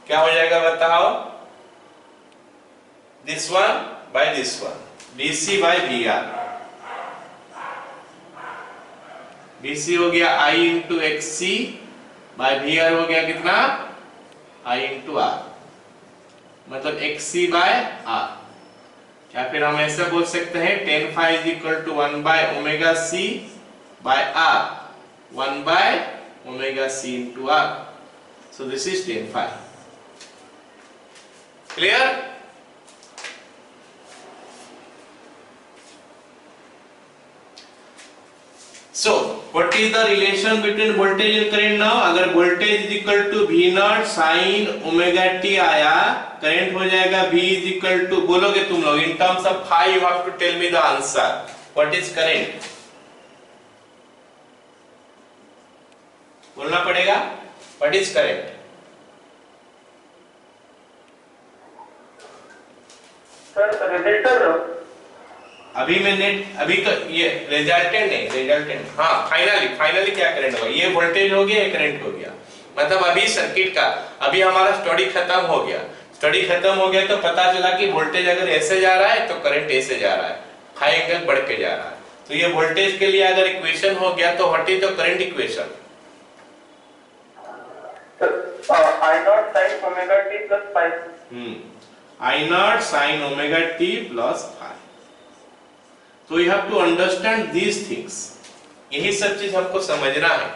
क्या हो जाएगा बताओ? This one by this one, BC by VR। BC हो गया I into XC by VR हो गया कितना? I इंटू R, मतलब XC बाय R। या फिर हम ऐसे बोल सकते हैं 10 phi is equal to 1 by omega C by R, 1 by omega C into R। So this is 10 phi. Clear? So what is the relation between voltage and current now? अगर voltage is equal to V naught sin omega t आया, current हो जाएगा V is equal to, बोलोगे तुम लोग in terms of phi you have to tell me the answer. What is current? बोलना पड़ेगा। What is current? Sir resistor. अभी तो ये रिजल्टेंट हाँ फाइनली क्या करंट होगा, ये वोल्टेज हो गया, ये करंट हो गया। मतलब अभी सर्किट का अभी हमारा स्टडी खत्म हो गया। स्टडी खत्म हो गया तो पता चला कि वोल्टेज अगर ऐसे जा रहा है तो करंट ऐसे जा रहा है, हाई एंगल बढ़ के जा रहा है। तो ये वोल्टेज के लिए अगर इक्वेशन हो गया तो what is the current equation? I naught sin omega t plus phi. I naught sin omega t plus phi. So you have to understand these things. यही सब चीज हमको समझना है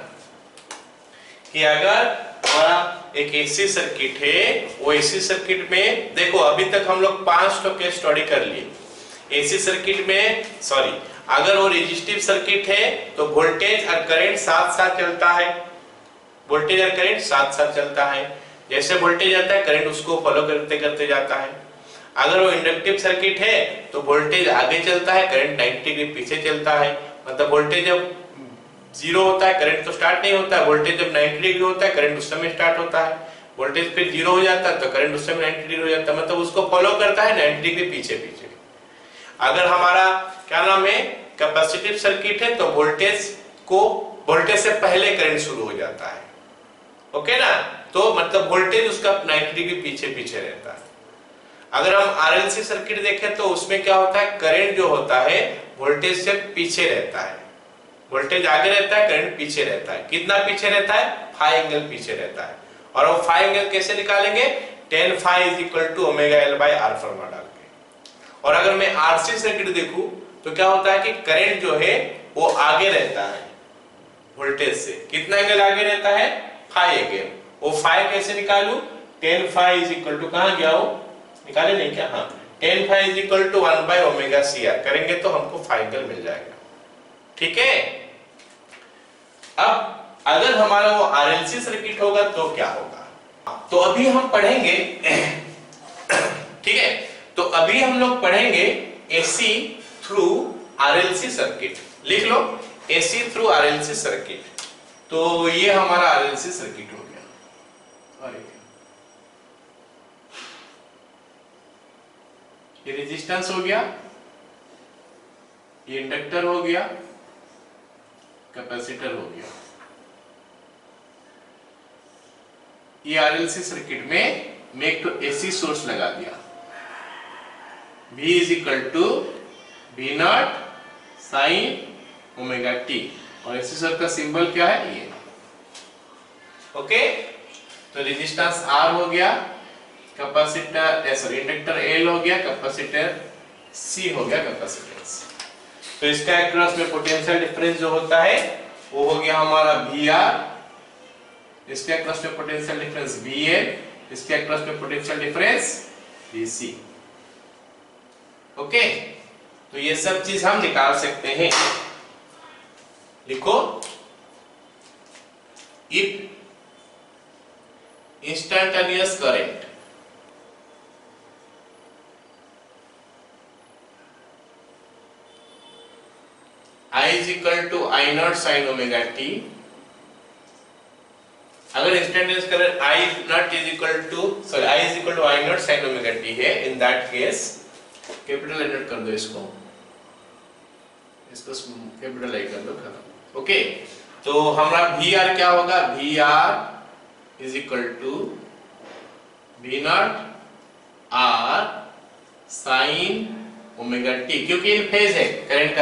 कि अगर हमारा एक एसी सर्किट है, वो एसी सर्किट में देखो अभी तक हम लोग 5 तो केस स्टडी कर लिए। एसी सर्किट में अगर वो रेजिस्टिव सर्किट है तो वोल्टेज और करंट साथ साथ चलता है, वोल्टेज और करंट साथ साथ चलता है। जैसे वोल्टेज आता है करंट उसको फॉलो करते करते जाता है। अगर वो इंडक्टिव सर्किट है तो वोल्टेज आगे चलता है, करंट 90 डिग्री पीछे चलता है। मतलब वोल्टेज जब 0 होता है करंट तो स्टार्ट नहीं होता है, वोल्टेज जब 90 डिग्री होता है करंट उस समय स्टार्ट होता है। वोल्टेज फिर 0 हो जाता है तो करंट उस समय 90 डिग्री हो जाता है, मतलब उसको फॉलो करता है 90 डिग्री पीछे पीछे। अगर हमारा क्या नाम है कैपेसिटिव सर्किट है तो वोल्टेज से पहले करंट शुरू हो जाता है, ओके ना। तो मतलब वोल्टेज उसका 90 डिग्री पीछे पीछे रहता है। अगर हम आरएलसी सर्किट देखें तो उसमें क्या होता है, करंट जो होता है वोल्टेज से पीछे रहता है, वोल्टेज आगे रहता है करंट पीछे रहता है। कितना पीछे रहता है? फाई एंगल पीछे रहता है। और वो फाई एंगल कैसे निकालेंगे? tan phi = omega l by r formula डाल के। और अगर मैं आरसी सर्किट देखूं तो क्या होता है कि करंट जो है वो आगे रहता है वोल्टेज से। कितना एंगल आगे रहता है? Phi angle. वो फाई कैसे निकालूं? tan phi = कहां गया वो, निकाले नहीं क्या? हाँ, tan phi = 1 by omega cr करेंगे तो हमको फाई एंगल मिल जाएगा। ठीक है। अब अगर हमारा वो आरएलसी सर्किट होगा तो क्या होगा, तो अभी हम पढ़ेंगे ठीक है। तो अभी हम लोग पढ़ेंगे एसी थ्रू आरएलसी सर्किट। लिख लो एसी थ्रू आरएलसी सर्किट। तो ये हमारा आरएलसी सर्किट हो गया, ये रेजिस्टेंस हो गया, ये इंडक्टर हो गया, कैपेसिटर हो गया। ये आरएलसी सर्किट में मैं एक तो एसी सोर्स लगा दिया, V = V0 sin omega t, और एसी सोर्स का सिंबल क्या है? ये। ओके, तो रेजिस्टेंस R हो गया, कैपेसिटर इंडक्टर L हो गया, कैपेसिटर C हो गया कैपेसिटेंस। तो इसका अक्रॉस में पोटेंशियल डिफरेंस जो होता है वो हो गया हमारा VR, इसके अक्रॉस में पोटेंशियल डिफरेंस VL, इसके अक्रॉस में पोटेंशियल डिफरेंस VC। ओके, तो ये सब चीज हम निकाल सकते हैं। लिखो if instantaneous current I = I0 sin omega t। अगर instantaneous current I0 sin omega t है, in that case capital letter कर दो इसको कैपिटल आई कर दो, खत्म। ओके, तो हमारा VR क्या होगा? VR = V0 R sin omega t, क्योंकि इन फेज है करंट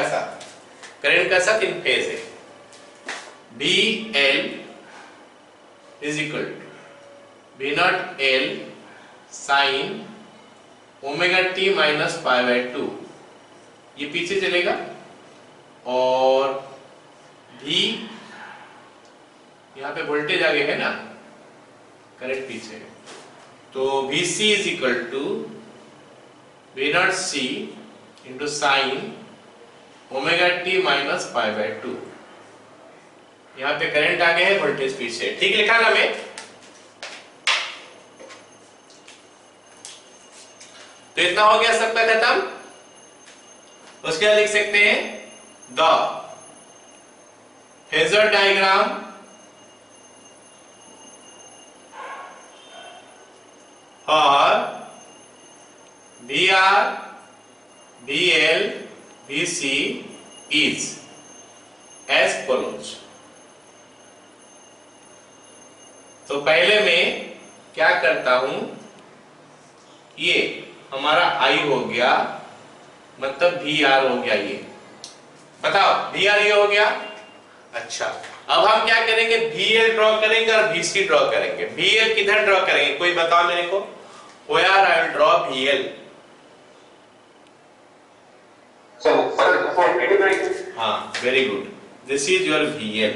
का साथ इन फेज है। BL = V0 L sin omega t minus π/2, ये पीछे चलेगा, और V यहाँ पे वोल्टेज आगे है ना, करंट पीछे है, तो VC = V0 C × sin omega t minus π/2। यहाँ पे करंट आगे है, वोल्टेज पीछे। ठीक लिखा ना मैं? तो इतना हो गया, सबका खत्म। उसके बाद लिख सकते हैं द फेजर डायग्राम और VR, VL, VC is as follows। तो पहले मैं क्या करता हूं, ये हमारा I हो गया, मतलब VR हो गया, ये बताओ VR ये हो गया। अच्छा, अब हम क्या करेंगे, VL ड्रॉ करेंगे और VC ड्रॉ करेंगे। VL किधर ड्रॉ करेंगे, कोई बताओ मेरे को। Where I will draw VL? हाँ, very good, this is your VL।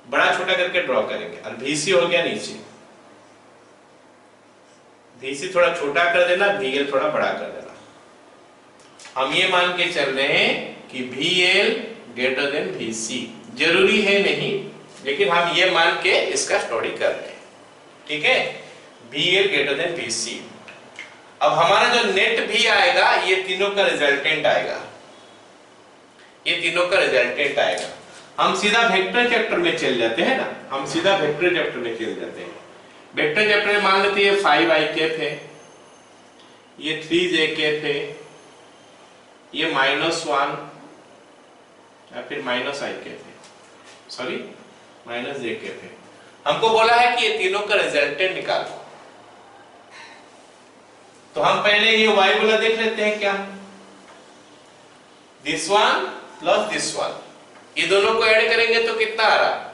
बड़ा छोटा करके ड्रॉ करेंगे। और VC हो गया नीचे, VC थोड़ा छोटा कर देना, VL थोड़ा बड़ा कर देना। हम ये मान के चल रहे हैं कि VL ग्रेटर देन VC। जरूरी है नहीं, लेकिन हम ये मान के इसका स्टडी कर रहे हैं, ठीक है। VL greater than VC। अब हमारा जो नेट भी आएगा, ये तीनों का रिजल्टेंट आएगा, ये तीनों का रिजल्टेंट आएगा। हम सीधा वेक्टर चैप्टर में चल जाते हैं ना, हम सीधा वेक्टर चैप्टर में चल जाते हैं। वेक्टर चैप्टर में मान लेते हैं 5i कैप है, ये 3j कैप है, ये -1 या फिर -i कैप है, सॉरी -j कैप है। हमको बोला है कि ये तीनों का रिजल्टेंट निकालो। तो हम पहले ये y वाला देख लेते हैं क्या, this one plus this one, ये दोनों को ऐड करेंगे तो कितना आ रहा,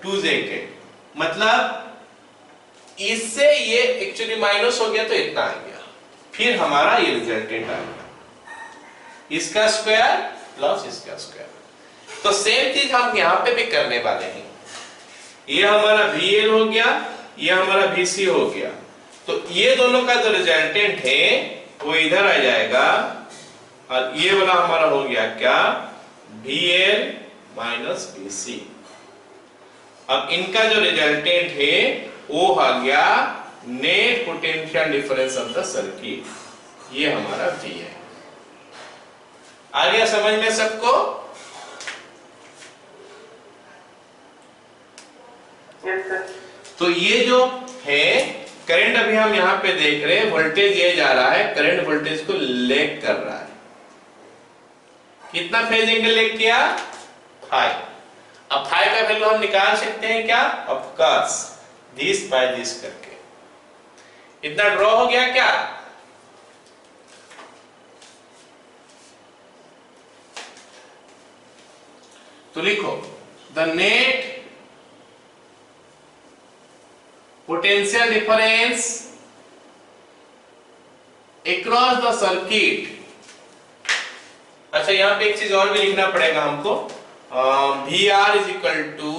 2j के, मतलब इससे ये एक्चुअली माइनस हो गया तो इतना आ गया। फिर हमारा ये रिजल्टेंट आ गया, इसका स्क्वायर प्लस इसका स्क्वायर। तो सेम चीज हम यहां पे भी करने वाले हैं। ये हमारा VL हो गया, ये हमारा VC हो गया। तो ये दोनों का जो रिजल्टेंट है वो इधर आ जाएगा, और ये वाला हमारा हो गया क्या, VL माइनस VC। अब इनका जो रिजल्टेंट है वो आ गया net potential difference of the circuit. ये हमारा V है। आ गया समझ में सबको? तो ये जो है करंट, अभी हम यहां पे देख रहे हैं, वोल्टेज ये जा रहा है, करंट वोल्टेज को लैग कर रहा है। कितना फेज एंगल लैग किया, 5। अब 5 का वैल्यू हम निकाल सकते हैं क्या, of course, this by this करके। इतना ड्रॉ हो गया क्या, तो लिखो the net potential difference across the circuit. अच्छा, यहां पे एक चीज और भी लिखना पड़ेगा हमको, VR is equal to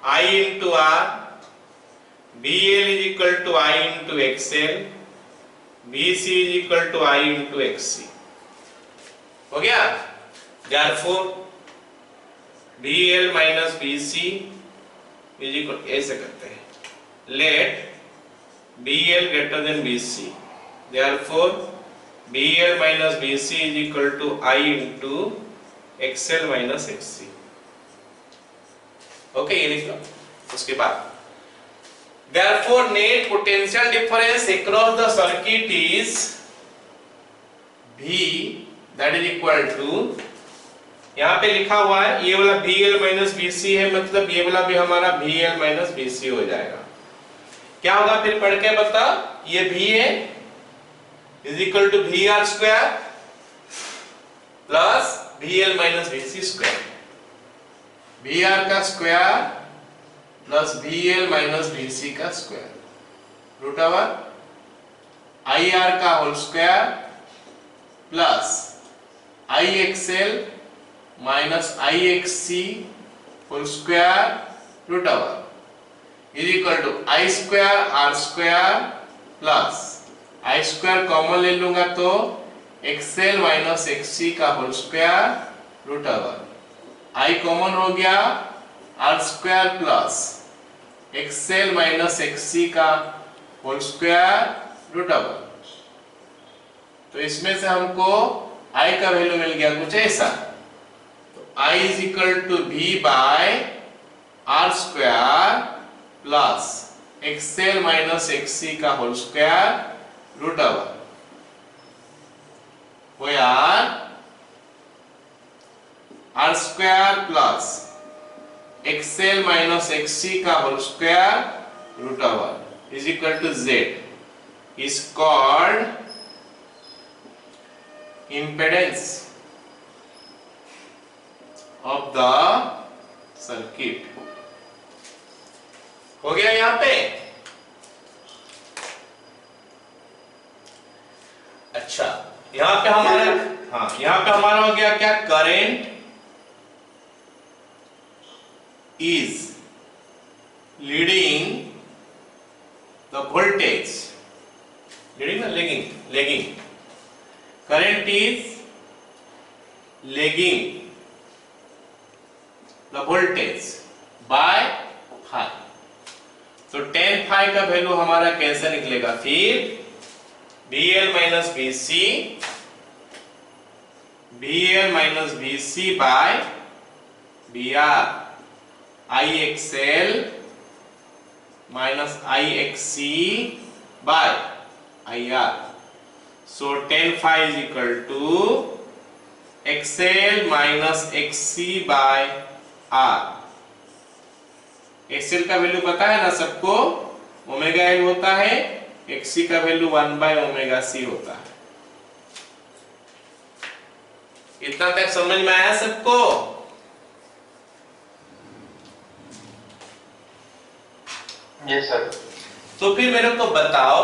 I into R, VL is equal to I into XL, VC is equal to I into XC। हो गया? Therefore VL minus VC is equal, ऐसे करते हैं, let VL greater than VC, therefore VL minus VC is equal to I into XL minus XC। Okay, ये लिख लो। उसके बाद therefore net potential difference across the circuit is V, that is equal to, यहाँ पे लिखा हुआ है ये वाला VL minus VC है, मतलब ये वाला भी हमारा VL minus VC हो जाएगा। क्या होगा फिर पढ़ के बता, ये V है is equal to VR square plus VL minus VC square। VR का square plus VL minus VC का स्क्वायर रूट ओवर IR का whole square plus IXL minus IXC whole square root over is equal to I square R square plus I square common ले लूंगा तो XL minus XC का whole square root over I common हो गया, R square plus XL minus XC का whole square root over. तो इसमें से हमको I का वैल्यू मिल गया कुछ ऐसा, तो I is equal to V by R square plus XL minus XC का whole square root over where R square plus XL minus XC का whole square root over is equal to Z is called impedance of the circuit। हो गया यहां पे? अच्छा, यहां पे हमारा यहां पे हमारा हो गया क्या? Current is leading the voltage, leading ना lagging, current is lagging the voltage by phi। तो tan phi का वैल्यू हमारा कैसे निकलेगा? फिर VL minus VC by VR IXL minus IXC by IR। So tan phi is equal to XL minus XC by R। XL का value पता है ना सबको? ओमेगा L होता है, XC का वैल्यू 1 by ओमेगा C होता है। इतना तक समझ में आया सबको? Yes sir. तो फिर मेरे को बताओ,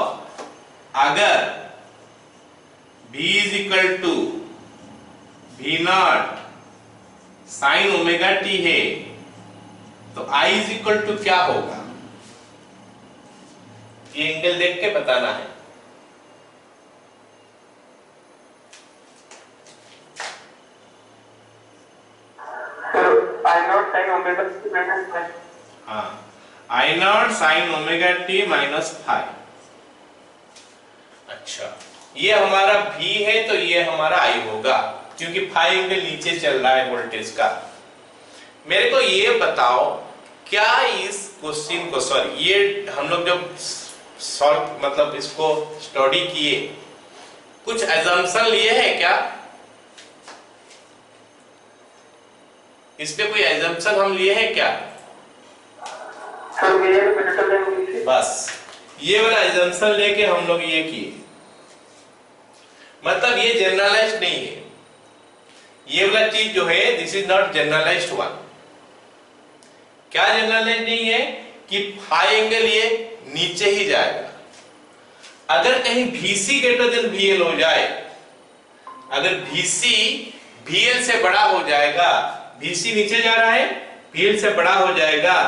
अगर V is equal to V naught sine omega t है तो I is equal to क्या होगा? ये एंगल देख के बताना है। I naught sine omega t minus five. हाँ, I naught sine omega t minus five. अच्छा, ये हमारा V है तो ये हमारा I होगा, क्योंकि फाइव एंगल नीचे चल रहा है वोल्टेज का। मेरे को ये बताओ, क्या इस क्वेश्चन को सॉरी ये हम लोग जब सॉल्व मतलब इसको स्टडी किए, कुछ एजम्पशन लिए हैं क्या? इस पे कोई एजम्पशन हम लिए हैं क्या? बस ये वाला एजम्पशन लेके हम लोग ये किए, मतलब ये जनरलाइज्ड नहीं है। ये वाला चीज जो है this is not generalized one. क्या जनरलाइज्ड नहीं है? कि फाई एंगल ये नीचे ही जाएगा। अगर कहीं VC ग्रेटर देन VL हो जाए, अगर VC VL से बड़ा हो जाएगा, VC नीचे जा रहा है, VL से बड़ा हो जाएगा,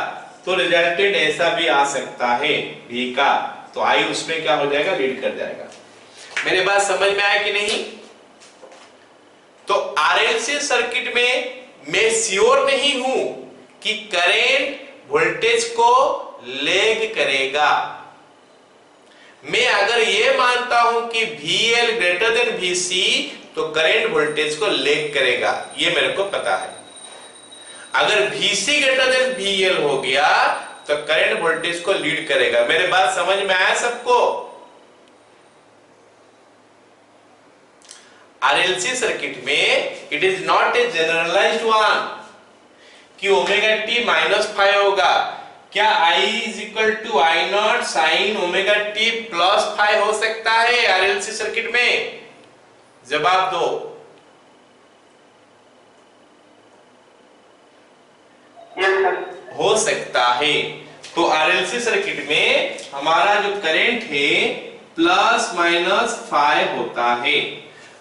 तो रिजल्टेंट ऐसा भी आ सकता है V का, तो I उसमें क्या हो जाएगा? लीड कर जाएगा। मेरी बात समझ में आया कि नहीं? तो RLC सर्किट में मैं श्योर नहीं हूं कि करंट वोल्टेज को लैग करेगा। मैं अगर ये मानता हूं कि VL ग्रेटर देन VC तो करंट वोल्टेज को लैग करेगा, ये मेरे को पता है। अगर VC ग्रेटर देन VL हो गया तो करंट वोल्टेज को लीड करेगा। मेरे बात समझ में आया सबको? RLC सर्किट में it is not a generalized one कि ओमेगा टी माइनस फाइव होगा। क्या I is equal to I naught sine omega t plus five हो सकता है RLC सर्किट में? जवाब दो। हो सकता है। तो RLC सर्किट में हमारा जो करंट है प्लस माइनस फाइव होता है।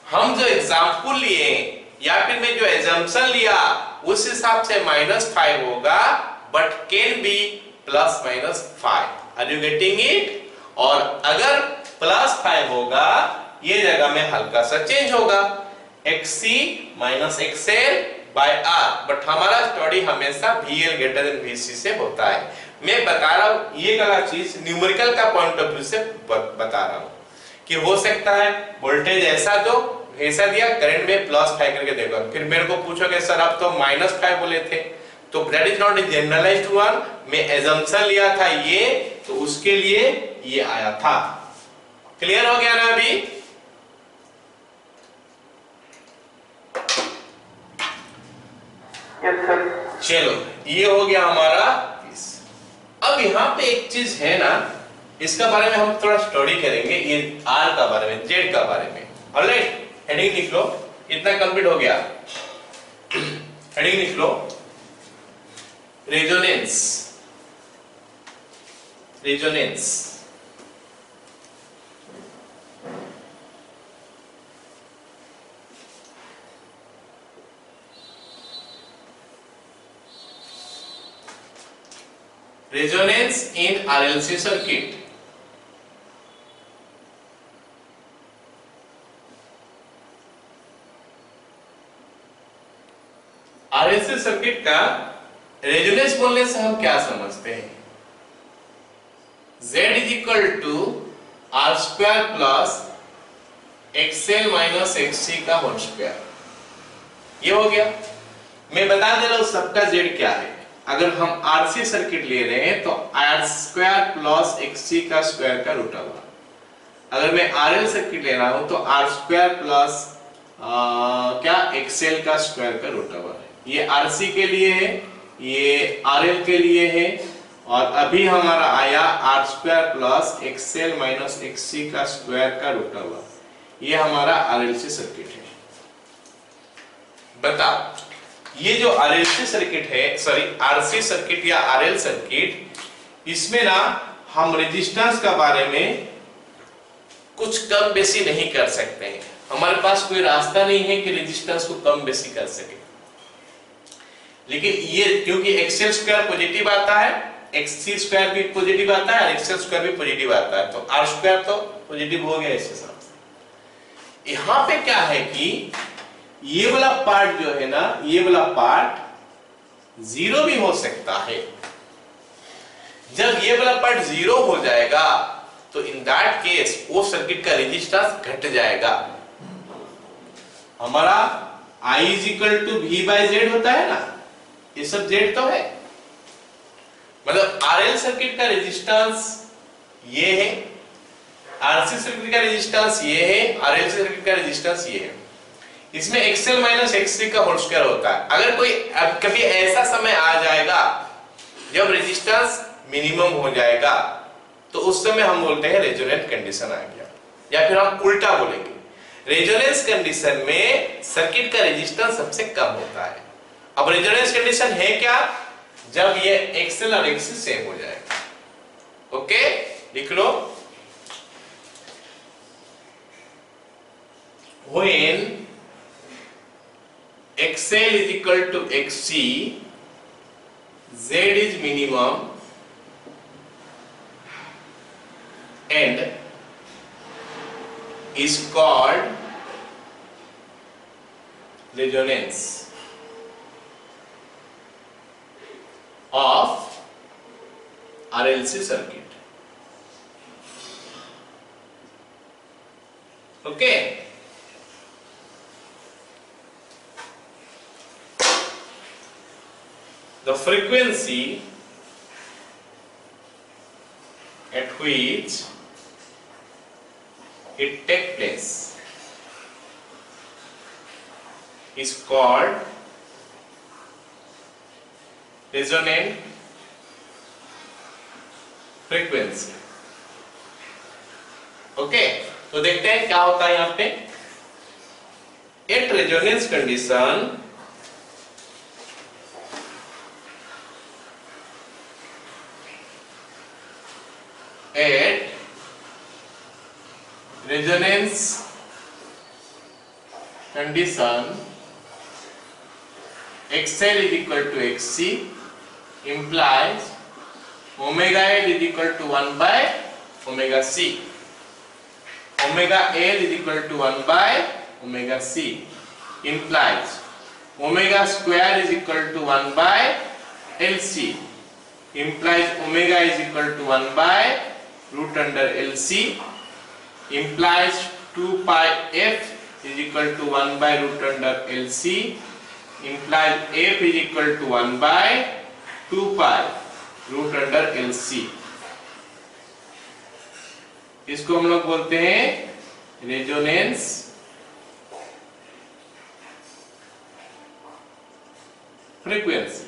हम जो एग्जाम्पल लिए या फिर मैं जो एजम्पशन लिया उस हिसाब से माइनस फाइव होगा, but can be plus minus five. Are you getting it? और अगर प्लस फाइव होगा, ये जगह में हल्का सा चेंज होगा, XC minus XL by R। But हमारा स्टडी हमेशा VL ग्रेटर देन VC से होता है। मैं बता रहा हूं ये गलत चीज न्यूमेरिकल का पॉइंट ऑफ व्यू से बता रहा हूं कि हो सकता है वोल्टेज ऐसा दो, ऐसा दिया करंट में +5 करके देखो, फिर मेरे को पूछोगे सर आप तो -5 बोले थे, तो that is not a generalized one, मैं एजम्पशन लिया था ये, तो उसके लिए ये आया था। क्लियर हो गया ना अभी? Yes sir. चलो ये हो गया हमारा इस। अब यहाँ पे एक चीज है ना, इसका बारे में हम थोड़ा स्टडी करेंगे, ये आर का बारे में, जेड का बारे में। ऑलराइट, हेडिंग लिख लो, इतना कंप्लीट हो गया। हेडिंग लिख लो, resonance. Resonance resonance in RLC circuit। RLC circuit का रेजोनेंस बोलने से हम क्या समझते हैं? Z is equal to R square plus XL minus XC का होल स्क्वायर। ये हो गया। मैं बता दे रहा हूं सबका Z क्या है। अगर हम RC सर्किट ले रहे हैं तो आर स्क्वायर प्लस XC का स्क्वायर का रूट होगा। अगर मैं RL सर्किट ले रहा हूं तो आर स्क्वायर प्लस क्या XL का स्क्वायर का रूट होगा। ये RC के लिए है, ये RL के लिए है, और अभी हमारा आया R square plus XL minus XC का स्क्वायर का रूट होगा। ये हमारा RLC सर्किट है। बताओ, ये जो RLC सर्किट है, सॉरी RC सर्किट या RL सर्किट, इसमें ना हम रेजिस्टेंस का बारे में कुछ कम बेसी नहीं कर सकते हैं। हमारे पास कोई रास्ता नहीं है कि रेजिस्टेंस को कम बेसी कर सके। लेकिन ये क्योंकि XL स्क्वायर पॉजिटिव आता है, XC स्क्वायर भी पॉजिटिव आता है और XL स्क्वायर भी पॉजिटिव आता है, तो R स्क्वायर तो पॉजिटिव हो गया इस हिसाब से। यहां पे क्या है कि ये वाला पार्ट जो है ना, ये वाला पार्ट जीरो भी हो सकता है। जब ये वाला पार्ट जीरो हो जाएगा तो इन दैट केस वो सर्किट का रेजिस्टेंस घट जाएगा। हमारा I equal to V by Z होता है ना, ये सब Z तो है, मतलब RL सर्किट का रेजिस्टेंस ये है, RC सर्किट का रेजिस्टेंस ये है, RLC सर्किट का रेजिस्टेंस ये है। इसमें XL माइनस XC का होल स्क्वायर होता है। अगर कोई अब कभी ऐसा समय आ जाएगा जब रेजिस्टेंस मिनिमम हो जाएगा, तो उस समय हम बोलते हैं रेजोनेंट कंडीशन आ गया, या फिर हम उल्टा बोलेंगे, रेजोनेंस कंडीशन में सर्किट का रेजिस्टेंस सबसे कम होता है। अब रेजोनेंस कंडीशन है क्या? जब ये XL और XC सेम हो जाएगा। ओके, लिख लो, when XL is equal to XC, Z is minimum and is called resonance of RLC circuit. Okay. The frequency at which it takes place is called resonant frequency. Okay, तो देखते हैं क्या होता है यहां पे। At resonance condition XL is equal to XC implies omega L is equal to 1 by omega C. Omega L is equal to 1 by omega C implies omega square is equal to 1 by LC implies omega is equal to 1 by root under LC implies 2 pi f is equal to 1 by root under LC implies F is equal to 1 by 2 pi root under LC। इसको हम लोग बोलते हैं resonance frequency.